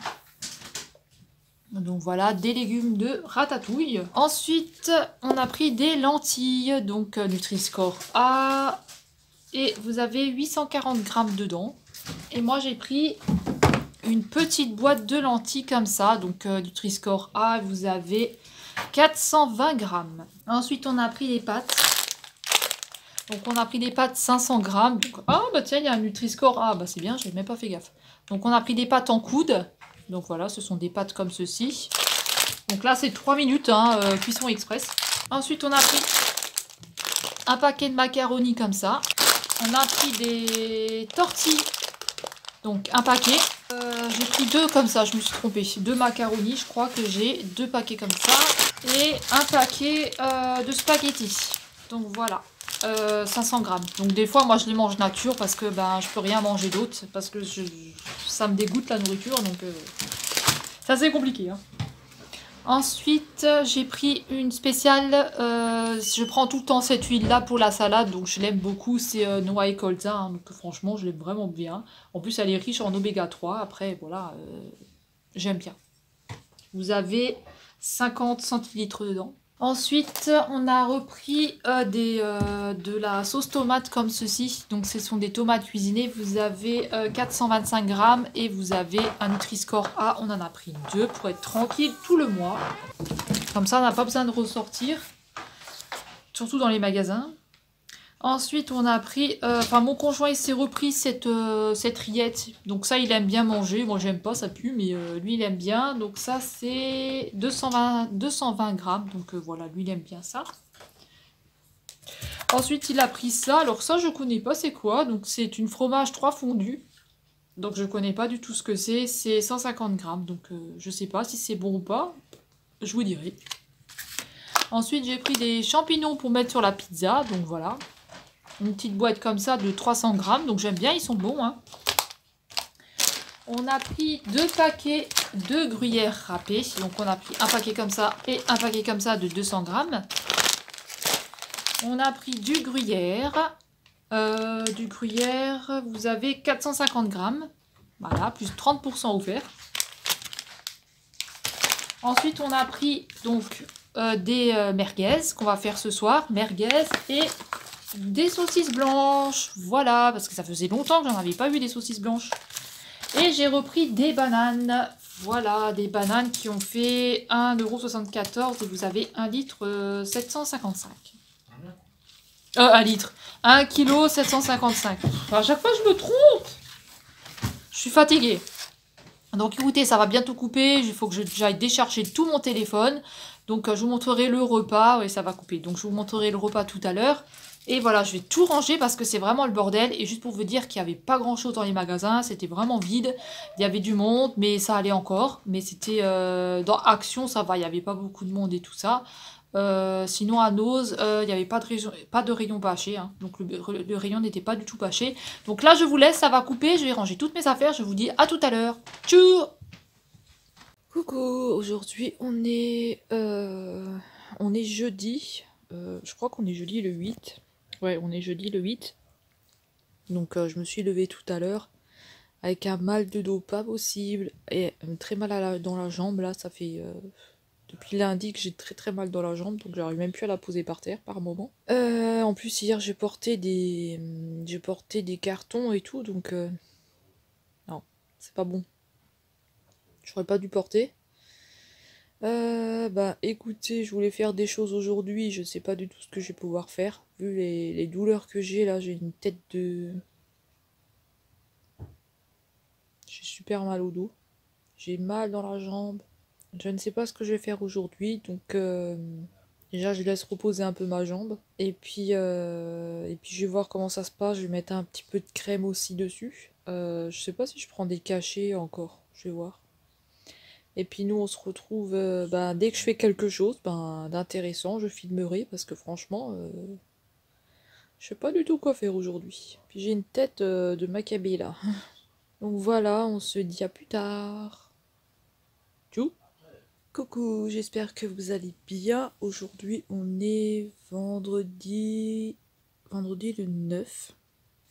A: Donc voilà, des légumes de ratatouille. Ensuite, on a pris des lentilles, donc Nutri-Score A. Et vous avez 840 grammes dedans. Et moi, j'ai pris une petite boîte de lentilles comme ça, donc Nutri-Score A, vous avez 420 grammes. Ensuite, on a pris les pâtes. Donc, on a pris des pâtes 500 grammes. Donc, ah, bah tiens, il y a un Nutri-Score A. Bah, c'est bien, je n'ai même pas fait gaffe. Donc, on a pris des pâtes en coude. Donc, voilà, ce sont des pâtes comme ceci. Donc, là, c'est 3 minutes, hein, cuisson express. Ensuite, on a pris un paquet de macaronis comme ça. On a pris des tortilles. Donc, un paquet. J'ai pris 2 comme ça, je me suis trompée. 2 macaronis, je crois que j'ai 2 paquets comme ça. Et un paquet de spaghettis. Donc voilà, 500 grammes. Donc des fois, moi je les mange nature parce que ben, je peux rien manger d'autre. Parce que ça me dégoûte la nourriture. Donc ça c'est compliqué. Hein. Ensuite, j'ai pris une spéciale, je prends tout le temps cette huile-là pour la salade, donc je l'aime beaucoup, c'est noix et colza, hein, donc franchement, je l'aime vraiment bien. En plus, elle est riche en oméga 3, après, voilà, j'aime bien. Vous avez 50 centilitres dedans. Ensuite, on a repris de la sauce tomate comme ceci. Donc, ce sont des tomates cuisinées. Vous avez 425 grammes et vous avez un Nutri-Score A. On en a pris 2 pour être tranquille tout le mois. Comme ça, on n'a pas besoin de ressortir. Surtout dans les magasins. Ensuite, on a pris... mon conjoint, il s'est repris cette rillette. Donc ça, il aime bien manger. Moi, j'aime pas, ça pue, mais lui, il aime bien. Donc ça, c'est 220 grammes. Donc voilà, lui, il aime bien ça. Ensuite, il a pris ça. Alors ça, je connais pas c'est quoi. Donc c'est une fromage 3 fondue. Donc je connais pas du tout ce que c'est. C'est 150 grammes. Donc je sais pas si c'est bon ou pas. Je vous dirai. Ensuite, j'ai pris des champignons pour mettre sur la pizza. Donc voilà. Une petite boîte comme ça de 300 grammes. Donc j'aime bien, ils sont bons. Hein. On a pris 2 paquets de gruyère râpée. Donc on a pris un paquet comme ça et un paquet comme ça de 200 grammes. On a pris du gruyère. Vous avez 450 grammes. Voilà, plus 30% offert. Ensuite, on a pris donc des merguez qu'on va faire ce soir. Merguez et... des saucisses blanches, voilà, parce que ça faisait longtemps que j'en avais pas vu des saucisses blanches. Et j'ai repris des bananes, voilà, des bananes qui ont fait 1,74 € et vous avez 1 litre 755. 1 litre, 1 kg 755. Enfin, à chaque fois je me trompe. Je suis fatiguée. Donc écoutez, ça va bientôt couper, il faut que j'aille décharger tout mon téléphone. Donc je vous montrerai le repas, oui ça va couper. Donc je vous montrerai le repas tout à l'heure. Et voilà, je vais tout ranger parce que c'est vraiment le bordel. Et juste pour vous dire qu'il n'y avait pas grand chose dans les magasins, c'était vraiment vide. Il y avait du monde, mais ça allait encore. Mais c'était dans Action, ça va, il n'y avait pas beaucoup de monde et tout ça. Sinon à Noz, il n'y avait pas de rayon bâché. Hein. Donc le rayon n'était pas du tout bâché. Donc là, je vous laisse, ça va couper. Je vais ranger toutes mes affaires. Je vous dis à tout à l'heure. Tchou! Coucou, aujourd'hui on est jeudi, je crois qu'on est jeudi le 8. Ouais, on est jeudi le 8. Donc je me suis levée tout à l'heure avec un mal de dos pas possible et très mal dans la jambe. Là, ça fait depuis lundi que j'ai très très mal dans la jambe, donc j'arrive même plus à la poser par terre par moment. En plus hier j'ai porté des cartons et tout, donc non, c'est pas bon. J'aurais pas dû porter. Bah écoutez, je voulais faire des choses aujourd'hui, je sais pas du tout ce que je vais pouvoir faire. Vu les douleurs que j'ai là, j'ai une tête de... J'ai super mal au dos. J'ai mal dans la jambe. Je ne sais pas ce que je vais faire aujourd'hui, donc déjà je laisse reposer un peu ma jambe. Et puis je vais voir comment ça se passe, je vais mettre un petit peu de crème aussi dessus. Je sais pas si je prends des cachets encore, je vais voir. Et puis nous, on se retrouve bah, dès que je fais quelque chose d'intéressant, je filmerai parce que franchement, je sais pas du tout quoi faire aujourd'hui. Puis j'ai une tête de Maccabée là. Donc voilà, on se dit à plus tard. Tchou. Coucou, j'espère que vous allez bien. Aujourd'hui, on est vendredi le 9.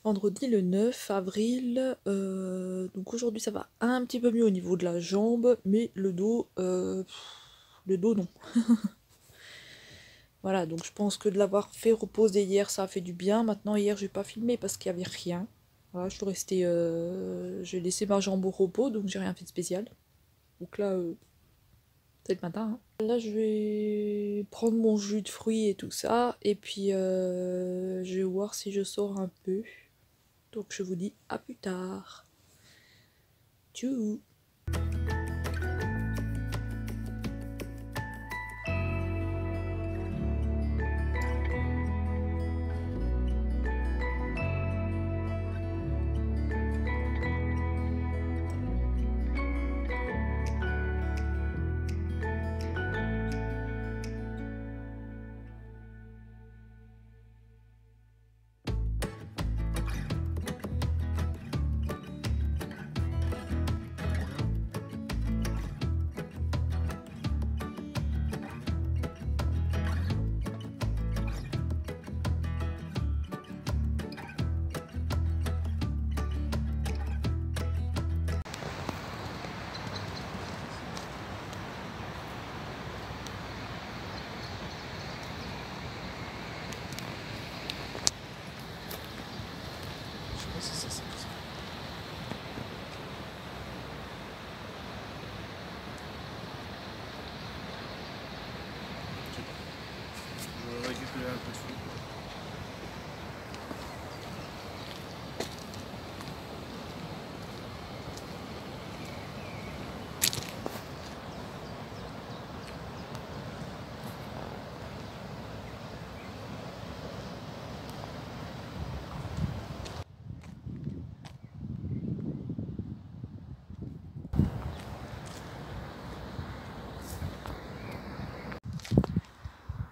A: Vendredi le 9 avril. Donc aujourd'hui, ça va un petit peu mieux au niveau de la jambe, mais le dos non. Voilà, donc je pense que de l'avoir fait reposer hier, ça a fait du bien. Maintenant, hier, j'ai pas filmé parce qu'il y avait rien. Voilà, je suis restée. J'ai laissé ma jambe au repos, donc j'ai rien fait de spécial. Donc là, c'est le matin, hein. Là, je vais prendre mon jus de fruits et tout ça. Et puis, je vais voir si je sors un peu. Donc, je vous dis à plus tard. Tchou!
B: Je sais pas si ça c'est ça. Je vais récupérer un peu de fruits.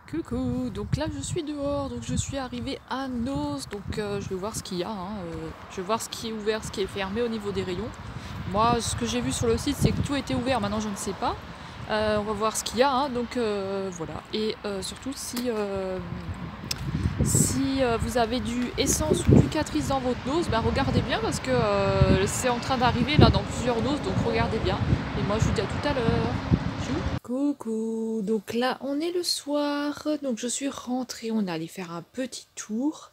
A: Coucou, donc là je suis dehors, donc je suis arrivée à Noz, donc je vais voir ce qu'il y a, hein, je vais voir ce qui est ouvert, ce qui est fermé au niveau des rayons. Moi ce que j'ai vu sur le site c'est que tout était ouvert, maintenant je ne sais pas. On va voir ce qu'il y a, hein, donc voilà. Et surtout si vous avez du essence ou du catrice dans votre nose, ben regardez bien parce que c'est en train d'arriver là dans plusieurs noses, donc regardez bien. Et moi je vous dis à tout à l'heure. Coucou, donc là on est le soir, donc je suis rentrée, on est allé faire un petit tour.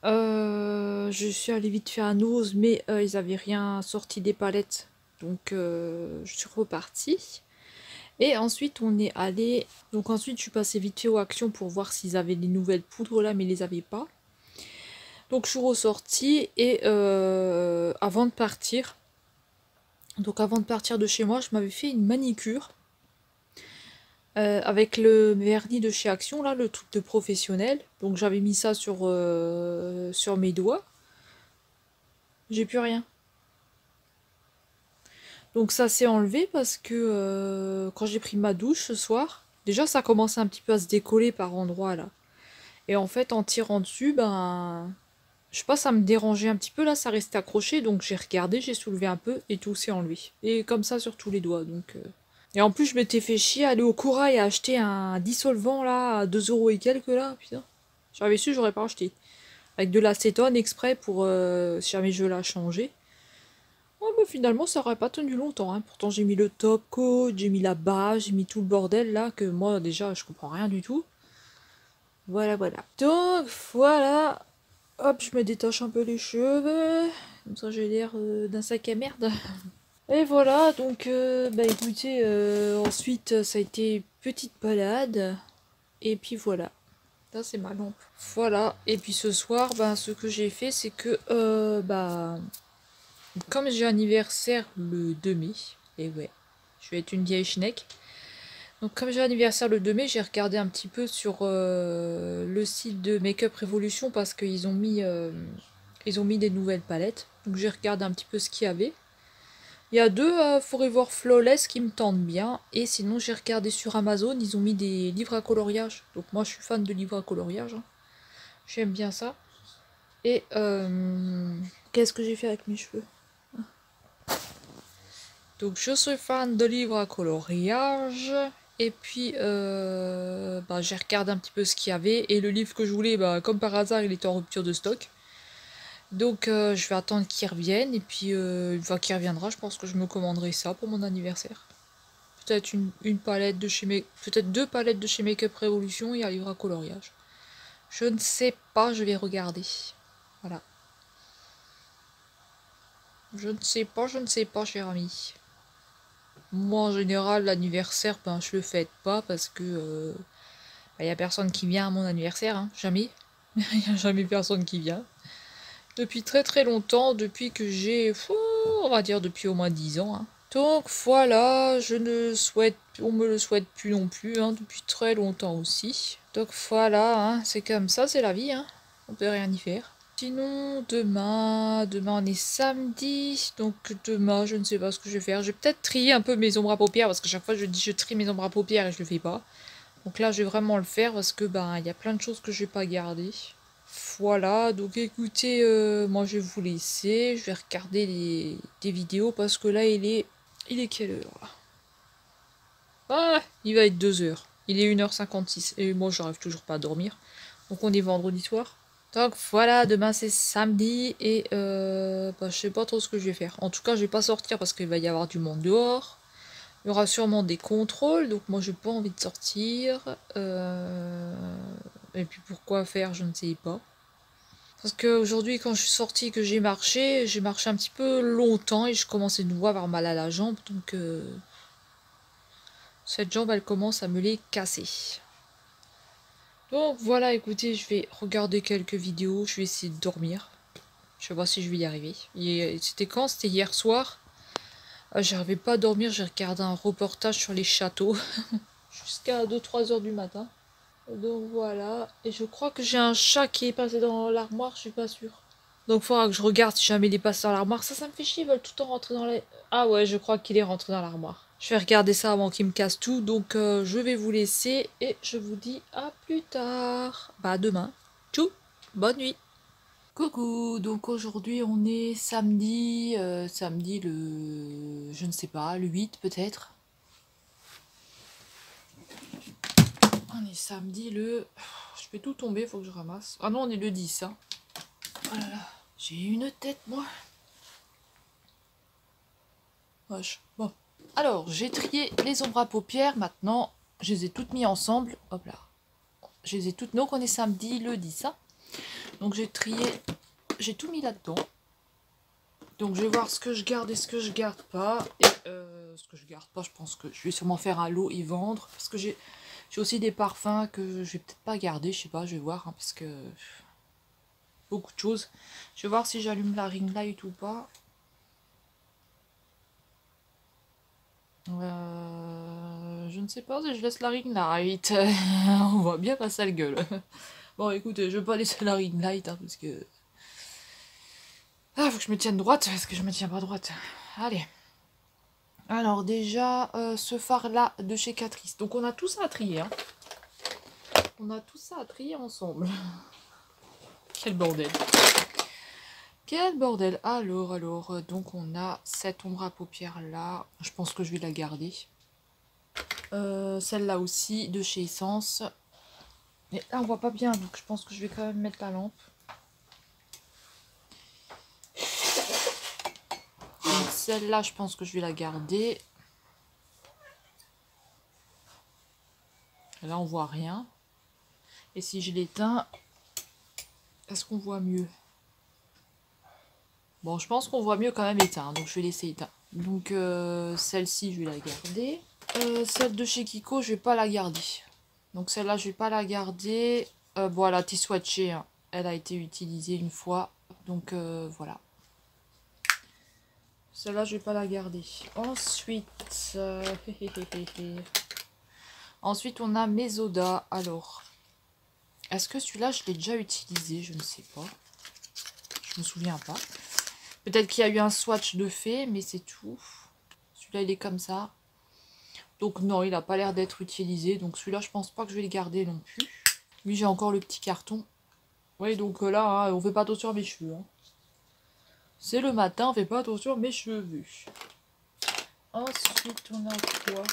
A: Je suis allée vite faire un ose, mais ils avaient rien sorti des palettes, donc je suis repartie. Et ensuite on est allé, donc ensuite je suis passée vite fait aux actions pour voir s'ils avaient des nouvelles poudres là, mais ils les avaient pas. Donc je suis ressortie et avant de partir, de chez moi, je m'avais fait une manicure. Avec le vernis de chez Action, là, le truc de professionnel. Donc j'avais mis ça sur mes doigts. J'ai plus rien. Donc ça s'est enlevé parce que quand j'ai pris ma douche ce soir, déjà ça commençait un petit peu à se décoller par endroits là. Et en fait en tirant dessus, ben... Je sais pas, ça me dérangeait un petit peu là, ça restait accroché. Donc j'ai regardé, j'ai soulevé un peu et tout s'est enlevé. Et comme ça sur tous les doigts. Donc Et en plus, je m'étais fait chier à aller au Corail et acheter un dissolvant là, à 2 € et quelques là, putain. J'avais su, j'aurais pas acheté. Avec de l'acétone exprès pour si jamais je veux la changer. Ouais, bah finalement, ça aurait pas tenu longtemps, hein. Pourtant, j'ai mis le top coat, j'ai mis la base, j'ai mis tout le bordel là, que moi déjà, je comprends rien du tout. Voilà, voilà. Donc, voilà. Hop, je me détache un peu les cheveux. Comme ça, j'ai l'air d'un sac à merde. Et voilà, donc, bah écoutez, ensuite, ça a été petite balade. Et puis voilà. Ça, c'est ma lampe. Voilà. Et puis ce soir, ben, ce que j'ai fait, c'est que, bah, comme j'ai anniversaire le 2 mai, et ouais, je vais être une vieille schneck. Donc comme j'ai anniversaire le 2 mai, j'ai regardé un petit peu sur le site de Makeup Revolution parce qu'ils ont mis des nouvelles palettes. Donc j'ai regardé un petit peu ce qu'il y avait. Il y a deux Forever Flawless qui me tentent bien. Et sinon j'ai regardé sur Amazon, ils ont mis des livres à coloriage. Donc moi je suis fan de livres à coloriage, hein. J'aime bien ça. Et qu'est-ce que j'ai fait avec mes cheveux? Donc je suis fan de livres à coloriage. Et puis bah, j'ai regardé un petit peu ce qu'il y avait. Et le livre que je voulais, bah, comme par hasard, il était en rupture de stock. Donc je vais attendre qu'il revienne. Et puis une fois qu'il reviendra, je pense que je me commanderai ça pour mon anniversaire. Peut-être une palette de chez peut-être deux palettes de chez Makeup Revolution et un livre à coloriage. Je ne sais pas, je vais regarder. Voilà. Je ne sais pas, cher ami. Moi, en général, l'anniversaire, ben, je le fête pas parce que ben, y a personne qui vient à mon anniversaire, hein. Jamais. Il y a jamais personne qui vient. Depuis très très longtemps, depuis que j'ai, on va dire depuis au moins 10 ans, hein. Donc voilà, on me le souhaite plus non plus, hein, depuis très longtemps aussi. Donc voilà, hein, c'est comme ça, c'est la vie, hein. On peut rien y faire. Sinon, demain on est samedi, donc demain je ne sais pas ce que je vais faire. Je vais peut-être trier un peu mes ombres à paupières parce que chaque fois je dis je trie mes ombres à paupières et je le fais pas. Donc là je vais vraiment le faire parce que ben il y a plein de choses que je vais pas garder. Voilà, donc écoutez, moi je vais vous laisser, je vais regarder des vidéos parce que là il est quelle heure là? Ah, il va être 2 heures. Il est 1h56 et moi j'arrive toujours pas à dormir. Donc on est vendredi soir. Donc voilà, demain c'est samedi et bah, je sais pas trop ce que je vais faire. En tout cas, je vais pas sortir parce qu'il va y avoir du monde dehors. Il y aura sûrement des contrôles, donc moi j'ai pas envie de sortir. Et puis pourquoi faire, je ne sais pas. Parce qu'aujourd'hui, quand je suis sortie, que j'ai marché un petit peu longtemps et je commençais de nouveau à avoir mal à la jambe. Donc cette jambe, elle commence à me les casser. Donc voilà, écoutez, je vais regarder quelques vidéos, je vais essayer de dormir. Je vais voir si je vais y arriver. C'était quand? C'était hier soir. J'arrivais pas à dormir, j'ai regardé un reportage sur les châteaux. Jusqu'à 2-3 heures du matin. Donc voilà. Et je crois que j'ai un chat qui est passé dans l'armoire, je suis pas sûre. Donc il faudra que je regarde si jamais il est passé dans l'armoire. Ça me fait chier, ils veulent tout le temps rentrer dans les... Ah ouais, je crois qu'il est rentré dans l'armoire. Je vais regarder ça avant qu'il me casse tout. Donc je vais vous laisser et je vous dis à plus tard. Bah à demain. Tchou, bonne nuit. Coucou, donc aujourd'hui on est samedi, samedi le... je ne sais pas, le 8 peut-être. On est samedi le... Je fais tout tomber, faut que je ramasse. Ah non, on est le 10, hein. Oh là là, j'ai une tête moi. Wesh, bon. Alors, j'ai trié les ombres à paupières, maintenant je les ai toutes mis ensemble. Hop là. Je les ai toutes, donc on est samedi le 10, hein. Donc j'ai trié, j'ai tout mis là-dedans. Donc je vais voir ce que je garde et ce que je garde pas. Et ce que je garde pas, je pense que je vais sûrement faire un lot et vendre. Parce que j'ai aussi des parfums que je vais peut-être pas garder, je sais pas, je vais voir. Hein, parce que beaucoup de choses. Je vais voir si j'allume la ring light ou pas. Je ne sais pas si je laisse la ring light. On va bien passer la gueule. Bon écoutez, je vais pas laisser la ring light hein, parce que... Ah, faut que je me tienne droite parce que je me tiens pas droite. Allez. Alors déjà, ce phare-là de chez Catrice. Donc on a tout ça à trier. Hein. On a tout ça à trier ensemble. Quel bordel. Quel bordel. Alors, donc on a cette ombre à paupières là. Je pense que je vais la garder. Celle-là aussi, de chez Essence. Mais là, on voit pas bien, donc je pense que je vais quand même mettre la lampe. Donc celle-là, je pense que je vais la garder. Là, on voit rien. Et si je l'éteins, est-ce qu'on voit mieux? Bon, je pense qu'on voit mieux quand même éteint, donc je vais laisser éteint. Donc celle-ci, je vais la garder. Celle de chez Kiko, je vais pas la garder. Donc celle-là, je vais pas la garder. Bon, elle a été swatchée, hein. Elle a été utilisée une fois. Donc voilà. Celle-là, je vais pas la garder. Ensuite, ensuite on a Mesoda. Alors, est-ce que celui-là, je l'ai déjà utilisé? Je ne sais pas. Je me souviens pas. Peut-être qu'il y a eu un swatch de fait, mais c'est tout. Celui-là, il est comme ça. Donc non, il n'a pas l'air d'être utilisé. Donc celui-là, je pense pas que je vais le garder non plus. Lui, j'ai encore le petit carton. Oui, donc là, hein, on fait pas attention à mes cheveux. Hein. C'est le matin, on fait pas attention à mes cheveux. Ensuite, on a quoi?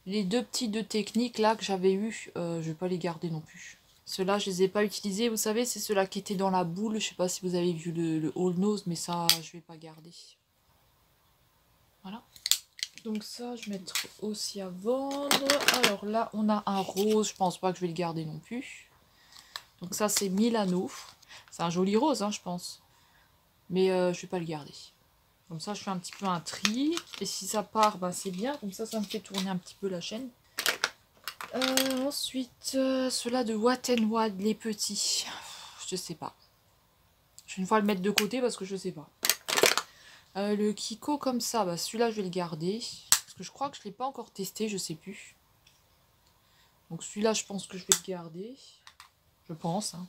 A: Les deux petits de technique là que j'avais eu, je vais pas les garder non plus. Ceux-là, je les ai pas utilisés. Vous savez, c'est ceux-là qui étaient dans la boule. Je sais pas si vous avez vu le All Nose, mais ça, je vais pas garder. Voilà. Donc ça, je vais mettre aussi à vendre. Alors là, on a un rose. Je pense pas que je vais le garder non plus. Donc ça, c'est Milano. C'est un joli rose, hein, je pense. Mais je vais pas le garder. Comme ça, je fais un petit peu un tri. Et si ça part, bah, c'est bien. Comme ça me fait tourner un petit peu la chaîne. Ensuite, ceux-là de Wat & Wild, les petits. Je sais pas. Je vais une fois le mettre de côté parce que je sais pas. Le Kiko comme ça, bah, celui-là, je vais le garder. Parce que je crois que je ne l'ai pas encore testé, je sais plus. Donc celui-là, je pense que je vais le garder. Je pense. Hein.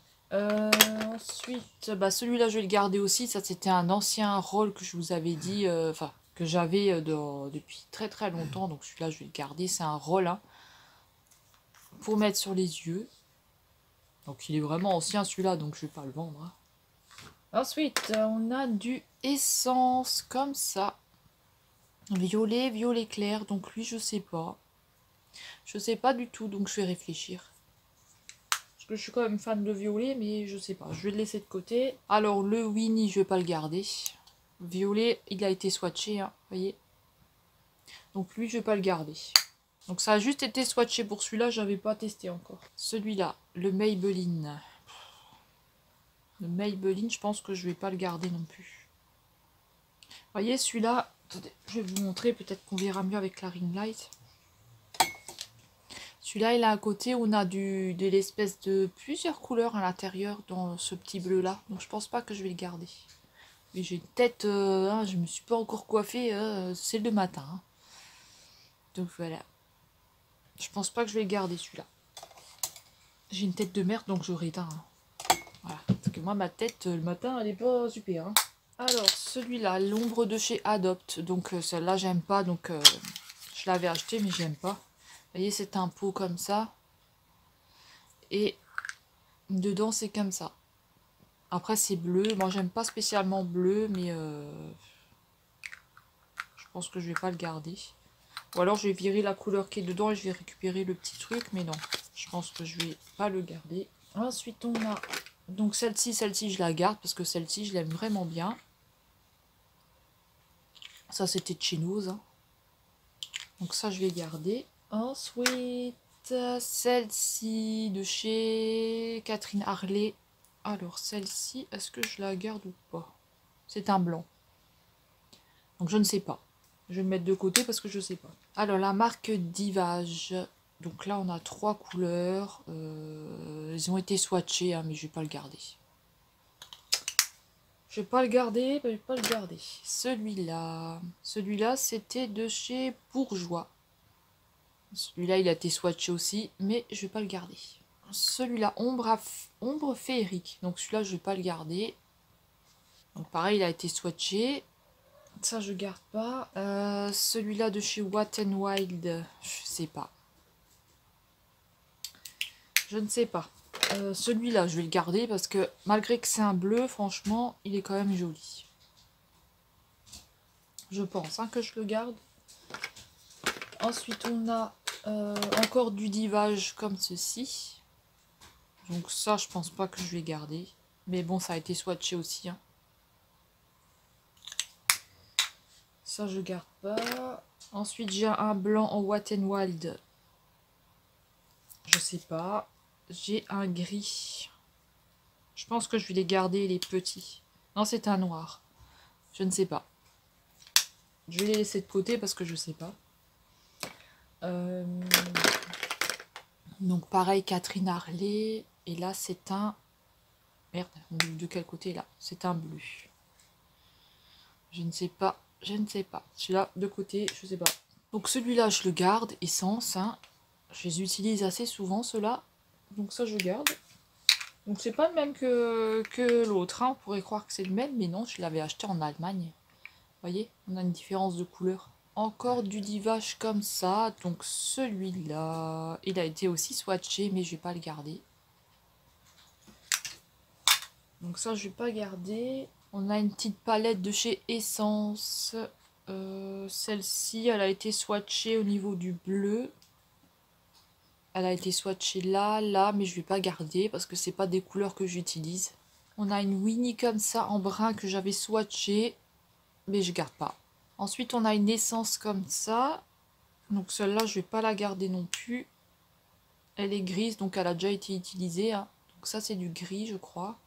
A: Ensuite, bah, celui-là, je vais le garder aussi. Ça, c'était un ancien rôle que je vous avais dit. Enfin, que j'avais depuis très très longtemps. Donc celui-là, je vais le garder. C'est un rôle. Hein, pour mettre sur les yeux. Donc il est vraiment ancien celui-là, donc je vais pas le vendre. Hein. Ensuite, on a du Essence comme ça. Violet, violet clair. Donc lui, je sais pas. Je sais pas du tout, donc je vais réfléchir. Parce que je suis quand même fan de violet, mais je sais pas. Je vais le laisser de côté. Alors le Winnie, je vais pas le garder. Violet, il a été swatché, hein, voyez. Donc lui, je vais pas le garder. Donc ça a juste été swatché pour celui-là, j'avais pas testé encore. Celui-là, le Maybelline. Le Maybelline, je pense que je vais pas le garder non plus. Vous voyez, celui-là, attendez, je vais vous montrer, peut-être qu'on verra mieux avec la ring light. Celui-là, il a un côté où on a de l'espèce de plusieurs couleurs à l'intérieur dans ce petit bleu-là. Donc je pense pas que je vais le garder. Mais j'ai une tête, hein, je me suis pas encore coiffée, c'est le matin. Hein. Donc voilà. Je pense pas que je vais le garder celui-là. J'ai une tête de merde, donc je réteins. Hein. Voilà. Parce que moi, ma tête, le matin, elle est pas super. Hein. Alors, celui-là, l'ombre de chez Adopt. Donc celle-là, j'aime pas. Donc je l'avais acheté, mais j'aime pas. Vous voyez, c'est un pot comme ça. Et dedans, c'est comme ça. Après, c'est bleu. Moi, j'aime pas spécialement bleu, mais je pense que je vais pas le garder. Ou alors, je vais virer la couleur qui est dedans et je vais récupérer le petit truc. Mais non, je pense que je vais pas le garder. Ensuite, on a... Donc, celle-ci, je la garde parce que celle-ci, je l'aime vraiment bien. Ça, c'était de chez Nose. Hein. Donc, ça, je vais garder. Ensuite, celle-ci de chez Catherine Harley. Alors, celle-ci, est-ce que je la garde ou pas? C'est un blanc. Donc, je ne sais pas. Je vais le mettre de côté parce que je ne sais pas. Alors, la marque Divage. Donc là, on a 3 couleurs. Elles ont été swatchées, hein, mais je ne vais pas le garder. Je vais pas le garder, je vais pas le garder. Celui-là. Celui-là, c'était de chez Bourjois. Celui-là, il a été swatché aussi, mais je vais pas le garder. Celui-là, ombre féerique. Donc celui-là, je vais pas le garder. Donc pareil, il a été swatché. Ça, je garde pas. Celui-là de chez Wat & Wild, je sais pas. Je ne sais pas. Celui-là, je vais le garder parce que malgré que c'est un bleu, franchement, il est quand même joli. Je pense hein, que je le garde. Ensuite, on a encore du divage comme ceci. Donc ça, je pense pas que je vais garder. Mais bon, ça a été swatché aussi. Hein. Ça, je garde pas. Ensuite, j'ai un blanc en Wet n Wild. Je sais pas. J'ai un gris. Je pense que je vais les garder, les petits. Non, c'est un noir. Je ne sais pas. Je vais les laisser de côté parce que je sais pas. Donc pareil, Catherine Harley. Et là, c'est un... Merde, de quel côté là? C'est un bleu. Je ne sais pas. Je ne sais pas. Celui-là, de côté, je sais pas. Donc celui-là, je le garde. Essence. Hein. Je les utilise assez souvent, ceux-là. Donc ça, je garde. Donc c'est pas le même que l'autre. Hein. On pourrait croire que c'est le même. Mais non, je l'avais acheté en Allemagne. Vous voyez, on a une différence de couleur. Encore du divage comme ça. Donc celui-là, il a été aussi swatché, mais je vais pas le garder. Donc ça, je vais pas garder. On a une petite palette de chez Essence. Celle-ci, elle a été swatchée au niveau du bleu. Elle a été swatchée là, là, mais je vais pas garder parce que c'est pas des couleurs que j'utilise. On a une Winnie comme ça en brun que j'avais swatché, mais je garde pas. Ensuite, on a une essence comme ça. Donc celle-là, je vais pas la garder non plus. Elle est grise, donc elle a déjà été utilisée. Hein. Donc ça, c'est du gris, je crois.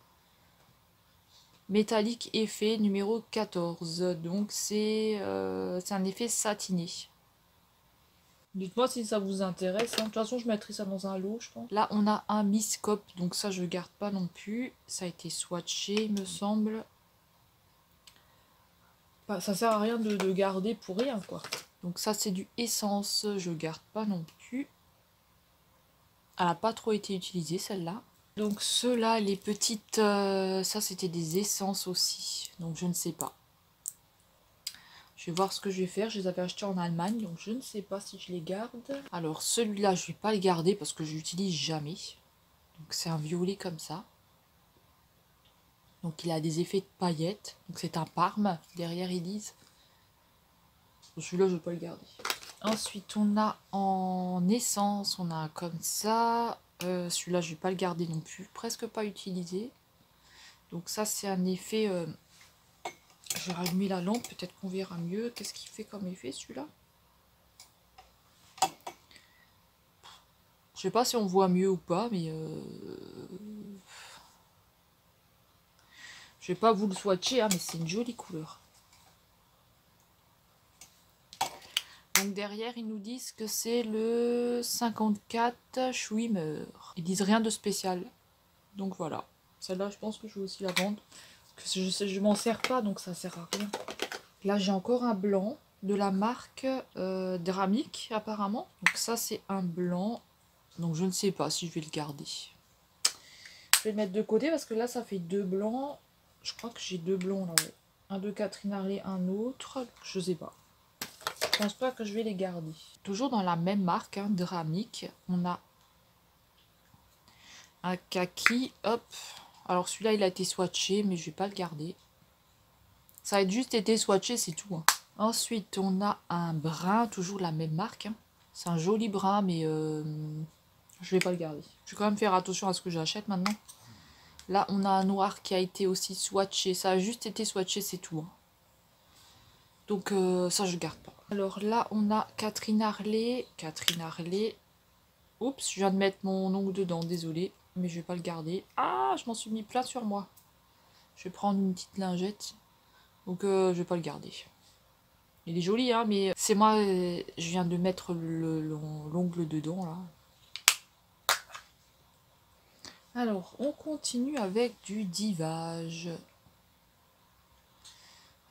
A: Métallique effet numéro 14. Donc c'est un effet satiné. Dites-moi si ça vous intéresse. Hein. De toute façon, je mettrai ça dans un lot, je pense. Là, on a un Miss Cop. Donc ça, je garde pas non plus. Ça a été swatché, il me semble. Bah, ça sert à rien de garder pour rien, quoi. Donc ça, c'est du essence. Je garde pas non plus. Elle n'a pas trop été utilisée, celle-là. Donc ceux-là, les petites... ça, c'était des essences aussi. Donc je ne sais pas. Je vais voir ce que je vais faire. Je les avais achetés en Allemagne, donc je ne sais pas si je les garde. Alors celui-là, je ne vais pas le garder parce que je l'utilise jamais. Donc c'est un violet comme ça. Donc il a des effets de paillettes. Donc c'est un parme, derrière ils disent. Celui-là, je ne vais pas le garder. Ensuite, on a en essence, on a un comme ça. Celui-là, je ne vais pas le garder non plus. Presque pas utilisé. Donc ça, c'est un effet... je vais rallumer la lampe, peut-être qu'on verra mieux. Qu'est-ce qu'il fait comme effet, celui-là? Je sais pas si on voit mieux ou pas, mais... je vais pas vous le swatcher, hein, mais c'est une jolie couleur. Donc derrière, ils nous disent que c'est le 54 Schwimmer. Ils disent rien de spécial. Donc voilà. Celle-là, je pense que je vais aussi la vendre. Parce que je m'en sers pas, donc ça sert à rien. Là, j'ai encore un blanc de la marque Dramic, apparemment. Donc ça, c'est un blanc. Donc je ne sais pas si je vais le garder. Je vais le mettre de côté parce que là, ça fait deux blancs. Je crois que j'ai deux blancs là, ouais. Un de Catherine Harley, un autre. Je sais pas. Je pense pas que je vais les garder. Toujours dans la même marque, hein, Dramic. On a un kaki. Hop. Alors celui-là, il a été swatché, mais je vais pas le garder. Ça a juste été swatché, c'est tout. Hein. Ensuite, on a un brun, toujours la même marque. Hein. C'est un joli brun, mais je vais pas le garder. Je vais quand même faire attention à ce que j'achète maintenant. Là, on a un noir qui a été aussi swatché. Ça a juste été swatché, c'est tout. Hein. Donc ça, je garde pas. Alors là, on a Catherine Harley. Catherine Harley. Oups, je viens de mettre mon ongle dedans, désolé. Mais je vais pas le garder. Ah, je m'en suis mis plein sur moi. Je vais prendre une petite lingette. Donc je vais pas le garder. Il est joli, hein, mais c'est moi, je viens de mettre l'ongle dedans, là. Alors, on continue avec du divage.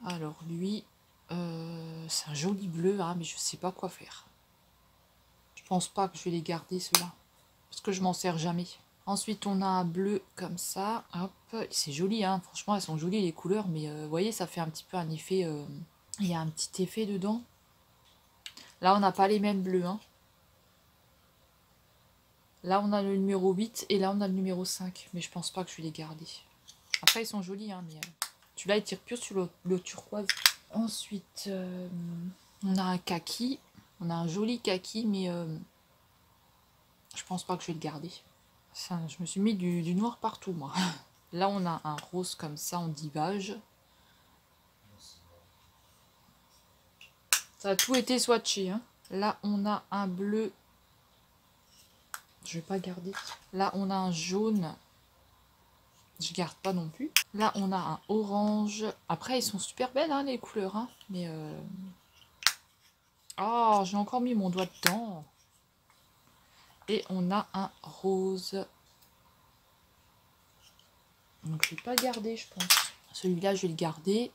A: Alors, lui, c'est un joli bleu, hein, mais je sais pas quoi faire. Je pense pas que je vais les garder, ceux-là. Parce que je m'en sers jamais. Ensuite, on a un bleu comme ça. Hop, c'est joli, hein. Franchement, elles sont jolies, les couleurs. Mais vous voyez, ça fait un petit peu un effet... il y a un petit effet dedans. Là, on n'a pas les mêmes bleus, hein. Là, on a le numéro 8 et là, on a le numéro 5. Mais je pense pas que je vais les garder. Après, ils sont jolis, hein, mais celui-là, il tire pur sur le turquoise. Ensuite, on a un kaki. On a un joli kaki, mais je pense pas que je vais le garder. Ça, je me suis mis du noir partout, moi. Là, on a un rose comme ça en divage. Ça a tout été swatché. Hein. Là, on a un bleu. Je vais pas garder. Là, on a un jaune. Je garde pas non plus. Là, on a un orange. Après, ils sont super belles, hein, les couleurs. Hein. Mais... Oh, j'ai encore mis mon doigt dedans. Et on a un rose. Donc, je vais pas le garder, je pense. Celui-là, je vais le garder.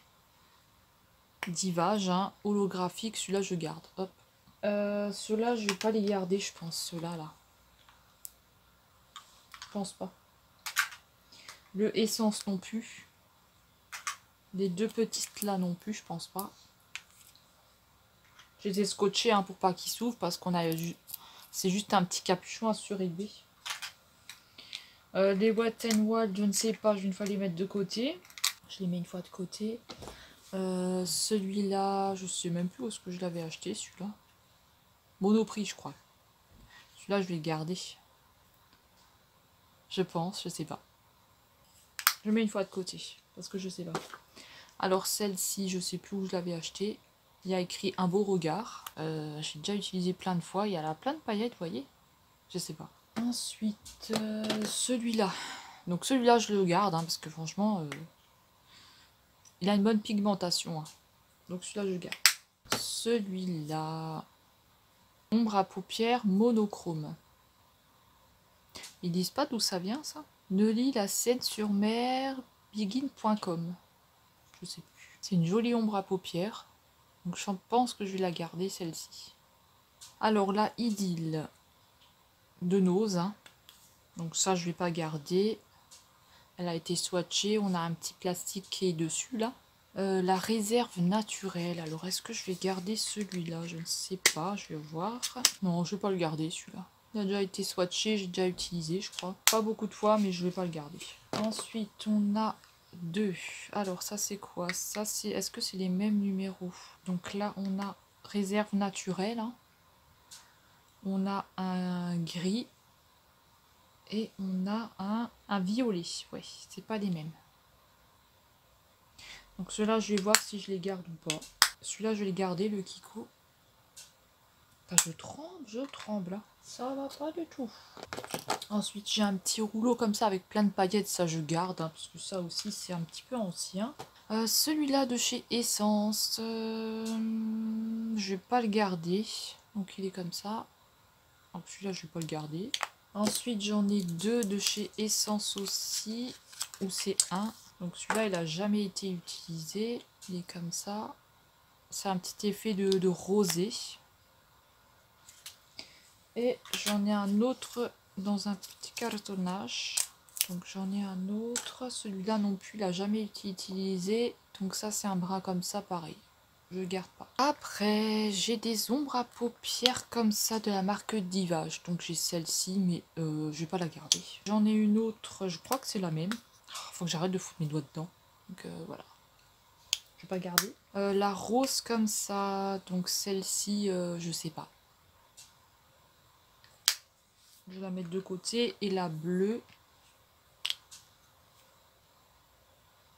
A: Divage, hein, holographique. Celui-là, je garde. Hop. Ceux-là, je vais pas les garder, je pense. Ceux-là, là. Je pense pas. Le essence non plus. Les deux petites là non plus, je pense pas. Je les ai scotchés hein, pour pas qu'ils s'ouvrent parce qu'on a... C'est juste un petit capuchon à surélever. Les Wet n Wild, je ne sais pas, je vais une fois les mettre de côté. Je les mets une fois de côté. Celui-là, je sais même plus où est-ce que je l'avais acheté, celui-là. Monoprix, je crois. Celui-là, je vais le garder. Je pense, je sais pas. Je le mets une fois de côté, parce que je sais pas. Alors celle-ci, je sais plus où je l'avais acheté. Il y a écrit un beau regard. J'ai déjà utilisé plein de fois. Il y a là plein de paillettes, vous voyez. Je sais pas. Ensuite, celui-là. Donc celui-là, je le garde, hein, parce que franchement, il a une bonne pigmentation. Hein. Donc celui-là, je le garde. Celui-là, ombre à paupières monochrome. Ils disent pas d'où ça vient, ça. Neuilly, la Seine-sur-Mer, begin.com. Je sais plus. C'est une jolie ombre à paupières. Donc je pense que je vais la garder, celle-ci. Alors là, Idylle de Nose. Hein. Donc ça, je vais pas garder. Elle a été swatchée. On a un petit plastique qui est dessus, là. La réserve naturelle. Alors, est-ce que je vais garder celui-là? Je ne sais pas. Je vais voir. Non, je vais pas le garder, celui-là. Il a déjà été swatché. J'ai déjà utilisé, je crois. Pas beaucoup de fois, mais je vais pas le garder. Ensuite, on a deux. Alors, ça, c'est quoi? Ça, c'est... Est-ce que c'est les mêmes numéros? Donc là, on a réserve naturelle. Hein. On a un gris. Et on a un violet. Ouais, c'est pas les mêmes. Donc ceux-là, je vais voir si je les garde ou pas. Celui-là, je vais les garder, le Kiko. Enfin, je tremble. Là. Ça va pas du tout. Ensuite, j'ai un petit rouleau comme ça avec plein de paillettes. Ça, je garde. Hein, parce que ça aussi, c'est un petit peu ancien. Celui-là de chez Essence. Je vais pas le garder. Donc, il est comme ça. Donc, celui-là, je vais pas le garder. Ensuite, j'en ai deux de chez Essence aussi. Ou c'est un. Donc, celui-là, il a jamais été utilisé. Il est comme ça. C'est un petit effet de rosé. Et j'en ai un autre dans un petit cartonnage. Donc j'en ai un autre. Celui-là non plus, il n'a jamais été utilisé. Donc ça, c'est un bras comme ça, pareil. Je ne garde pas. Après, j'ai des ombres à paupières comme ça de la marque Divage. Donc j'ai celle-ci, mais je vais pas la garder. J'en ai une autre, je crois que c'est la même. Faut que j'arrête de foutre mes doigts dedans. Donc voilà. Je vais pas garder. La rose comme ça, donc celle-ci, je sais pas. Je vais la mettre de côté. Et la bleue.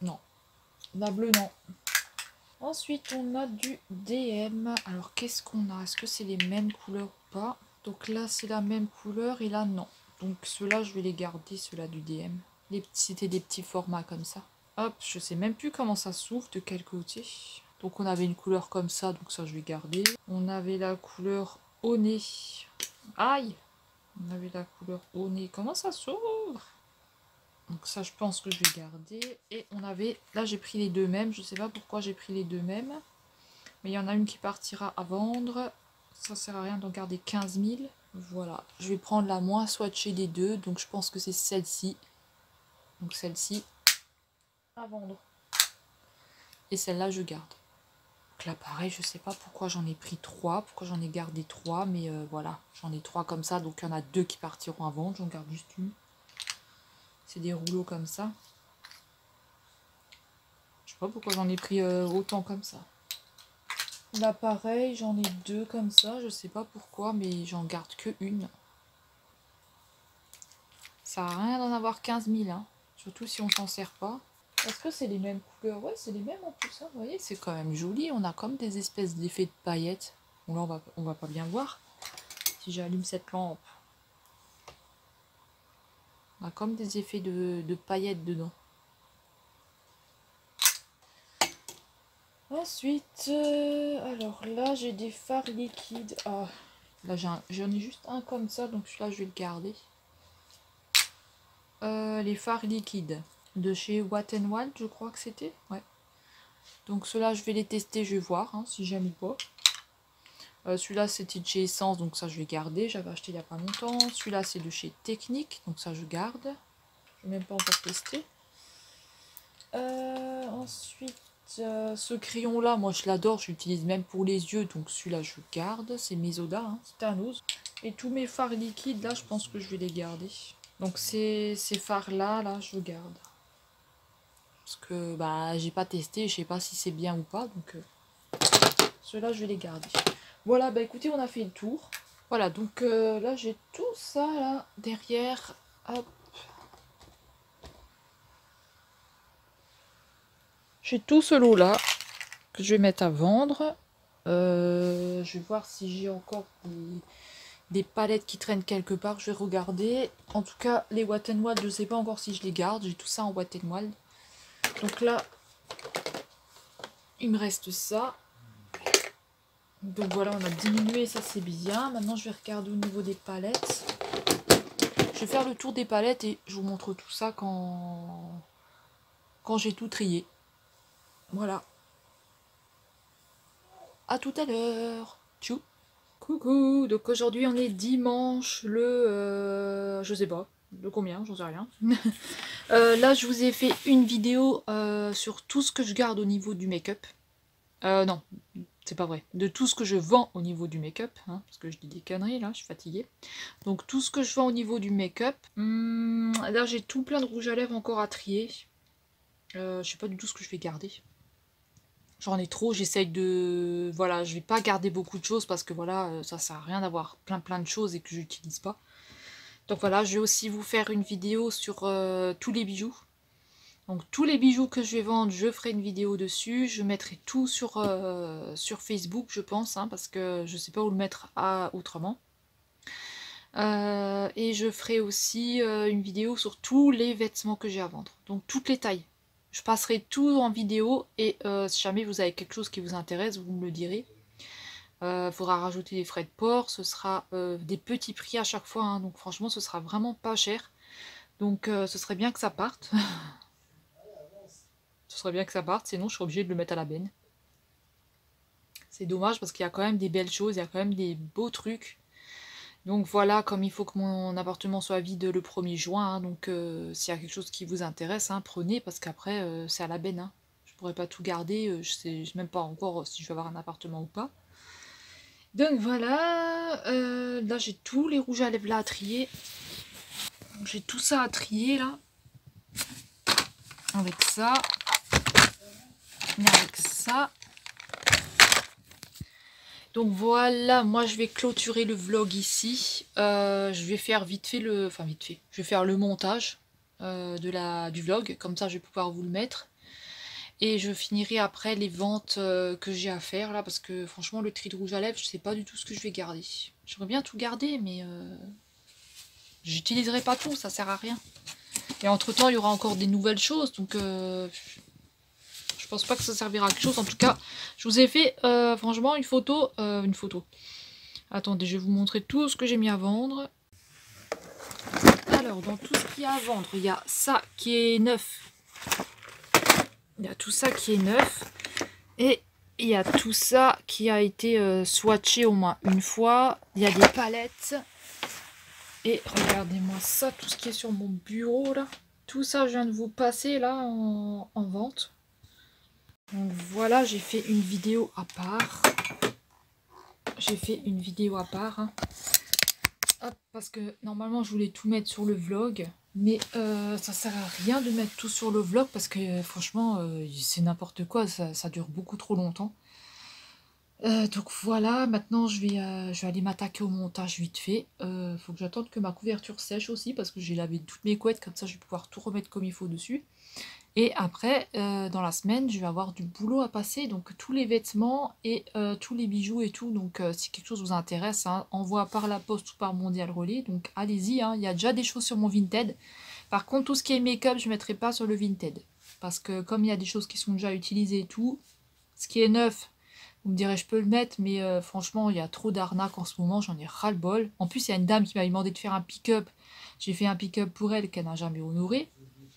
A: Non. La bleue, non. Ensuite, on a du DM. Alors, qu'est-ce qu'on a? Est-ce que c'est les mêmes couleurs ou pas? Donc là, c'est la même couleur et là, non. Donc ceux-là, je vais les garder, ceux-là du DM. C'était des petits formats comme ça. Hop, je sais même plus comment ça s'ouvre, de quel côté. Donc on avait une couleur comme ça, donc ça, je vais garder. On avait la couleur au nez. Aïe! On avait la couleur au nez. Comment ça s'ouvre? Donc ça, je pense que je vais garder. Et on avait... Là, j'ai pris les deux mêmes. Je sais pas pourquoi j'ai pris les deux mêmes. Mais il y en a une qui partira à vendre. Ça sert à rien d'en garder 15 000. Voilà. Je vais prendre la moins swatchée des deux. Donc je pense que c'est celle-ci. Donc celle-ci à vendre. Et celle-là, je garde. Donc là, pareil, je sais pas pourquoi j'en ai pris 3. Pourquoi j'en ai gardé 3. Mais voilà. J'en ai 3 comme ça. Donc il y en a 2 qui partiront à vendre. J'en garde juste une. C'est des rouleaux comme ça. Je sais pas pourquoi j'en ai pris autant comme ça. Là pareil, j'en ai deux comme ça, je sais pas pourquoi, mais j'en garde que une. Ça a rien d'en avoir 15 000, hein. Surtout si on s'en sert pas. Est-ce que c'est les mêmes couleurs? Ouais, c'est les mêmes en plus, hein. Vous voyez, c'est quand même joli. On a comme des espèces d'effets de paillettes. Bon là, on va pas bien voir. Si j'allume cette lampe. On a comme des effets de paillettes dedans. Ensuite, alors là, j'ai des fards liquides. Ah, là, j'en ai juste un comme ça, donc celui-là, je vais le garder. Les fards liquides de chez Watt & Wild, je crois que c'était. Ouais. Donc ceux-là, je vais les tester, je vais voir hein, si j'aime ou pas. Celui-là, c'était de chez Essence, donc ça, je vais garder. J'avais acheté il n'y a pas longtemps. Celui-là, c'est de chez Technique, donc ça, je garde. Je vais même pas encore tester. Ensuite, ce crayon-là, moi, je l'adore. Je l'utilise même pour les yeux, donc celui-là, je garde. C'est Mesoda, hein, c'est un ose. Et tous mes fards liquides, là, je pense que je vais les garder. Donc ces fards-là, là, je garde. Parce que bah j'ai pas testé, je sais pas si c'est bien ou pas, donc ceux-là je vais les garder. Voilà, bah écoutez, on a fait le tour. Voilà, donc là j'ai tout ça là derrière. Hop. J'ai tout ce lot là que je vais mettre à vendre. Je vais voir si j'ai encore des palettes qui traînent quelque part. Je vais regarder. En tout cas, les Watt & Wild, je sais pas encore si je les garde. J'ai tout ça en Watt & Wild. Donc là, il me reste ça. Donc voilà, on a diminué, ça c'est bien. Maintenant, je vais regarder au niveau des palettes. Je vais faire le tour des palettes et je vous montre tout ça quand j'ai tout trié. Voilà. À tout à l'heure. Tchou. Coucou. Donc aujourd'hui, on est dimanche le... je sais pas. De combien, j'en sais rien. Là, je vous ai fait une vidéo sur tout ce que je garde au niveau du make-up. Non, c'est pas vrai. De tout ce que je vends au niveau du make-up. Hein, parce que je dis des conneries, là, je suis fatiguée. Donc tout ce que je vends au niveau du make-up. Là, j'ai tout plein de rouge à lèvres encore à trier. Je sais pas du tout ce que je vais garder. J'en ai trop, j'essaye de... Voilà, je vais pas garder beaucoup de choses parce que voilà, ça sert à rien d'avoir plein de choses et que j'utilise pas. Donc voilà, je vais aussi vous faire une vidéo sur tous les bijoux. Donc tous les bijoux que je vais vendre, je ferai une vidéo dessus. Je mettrai tout sur Facebook, je pense, hein, parce que je sais pas où le mettre autrement. Et je ferai aussi une vidéo sur tous les vêtements que j'ai à vendre. Donc toutes les tailles. Je passerai tout en vidéo et si jamais vous avez quelque chose qui vous intéresse, vous me le direz. Faudra rajouter des frais de port, ce sera des petits prix à chaque fois, hein, donc franchement ce sera vraiment pas cher. Donc ce serait bien que ça parte. Ce serait bien que ça parte, sinon je serai obligée de le mettre à la benne. C'est dommage parce qu'il y a quand même des belles choses, il y a quand même des beaux trucs. Donc voilà, comme il faut que mon appartement soit vide le 1er juin, hein, donc s'il y a quelque chose qui vous intéresse, hein, prenez, parce qu'après c'est à la benne. Hein. Je pourrais pas tout garder, je sais même pas encore si je vais avoir un appartement ou pas. Donc voilà, là j'ai tous les rouges à lèvres là à trier. J'ai tout ça à trier là. Avec ça. Et avec ça. Donc voilà, moi je vais clôturer le vlog ici. Je vais faire vite fait le... Enfin vite fait. Je vais faire le montage du vlog. Comme ça je vais pouvoir vous le mettre. Et je finirai après les ventes que j'ai à faire là. Parce que franchement le tri de rouge à lèvres, je sais pas du tout ce que je vais garder. J'aimerais bien tout garder mais... j'utiliserai pas tout, ça sert à rien. Et entre temps il y aura encore des nouvelles choses. Donc... je pense pas que ça servira à quelque chose. En tout cas, je vous ai fait franchement une photo. Attendez, je vais vous montrer tout ce que j'ai mis à vendre. Alors, dans tout ce qu'il y a à vendre, il y a ça qui est neuf. Il y a tout ça qui est neuf. Et il y a tout ça qui a été swatché au moins une fois. Il y a des palettes. Et regardez-moi ça, tout ce qui est sur mon bureau là. Tout ça, je viens de vous passer là en vente. Donc voilà, j'ai fait une vidéo à part. J'ai fait une vidéo à part. Hein. Hop, parce que normalement je voulais tout mettre sur le vlog. Mais ça sert à rien de mettre tout sur le vlog parce que franchement c'est n'importe quoi. Ça dure beaucoup trop longtemps. Donc voilà, maintenant je vais aller m'attaquer au montage vite fait. Faut que j'attende que ma couverture sèche aussi parce que j'ai lavé toutes mes couettes, comme ça je vais pouvoir tout remettre comme il faut dessus. Et après, dans la semaine, je vais avoir du boulot à passer, donc tous les vêtements et tous les bijoux et tout. Donc si quelque chose vous intéresse, hein, envoie par la poste ou par Mondial Relais. Donc allez-y, hein, il y a déjà des choses sur mon Vinted. Par contre, tout ce qui est make-up, je ne mettrai pas sur le Vinted. Parce que comme il y a des choses qui sont déjà utilisées et tout, ce qui est neuf, vous me direz je peux le mettre, mais franchement, il y a trop d'arnaques en ce moment, j'en ai ras-le-bol. En plus, il y a une dame qui m'a demandé de faire un pick-up. J'ai fait un pick-up pour elle qu'elle n'a jamais honoré.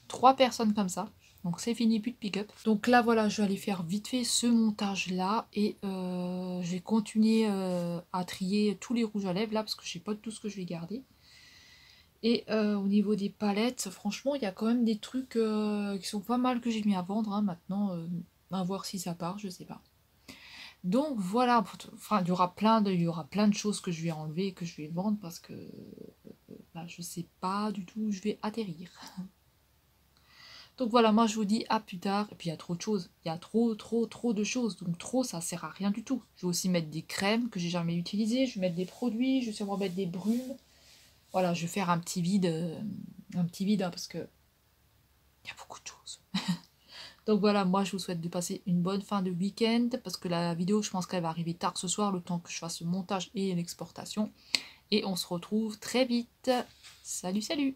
A: 3 personnes comme ça. Donc c'est fini, plus de pick-up. Donc là voilà, je vais aller faire vite fait ce montage là et je vais continuer à trier tous les rouges à lèvres là parce que je sais pas tout ce que je vais garder. Et au niveau des palettes, franchement il y a quand même des trucs qui sont pas mal que j'ai mis à vendre hein. Maintenant. À voir si ça part, je sais pas. Donc voilà, enfin il y aura plein de choses que je vais enlever et que je vais vendre parce que bah, je sais pas du tout où je vais atterrir. Donc voilà, moi je vous dis à plus tard. Et puis il y a trop de choses. Il y a trop de choses. Donc trop, ça sert à rien du tout. Je vais aussi mettre des crèmes que j'ai jamais utilisées. Je vais mettre des produits. Je vais sûrement mettre des brumes. Voilà, je vais faire un petit vide hein, parce que il y a beaucoup de choses. Donc voilà, moi je vous souhaite de passer une bonne fin de week-end parce que la vidéo, je pense qu'elle va arriver tard ce soir, le temps que je fasse le montage et l'exportation. Et on se retrouve très vite. Salut, salut!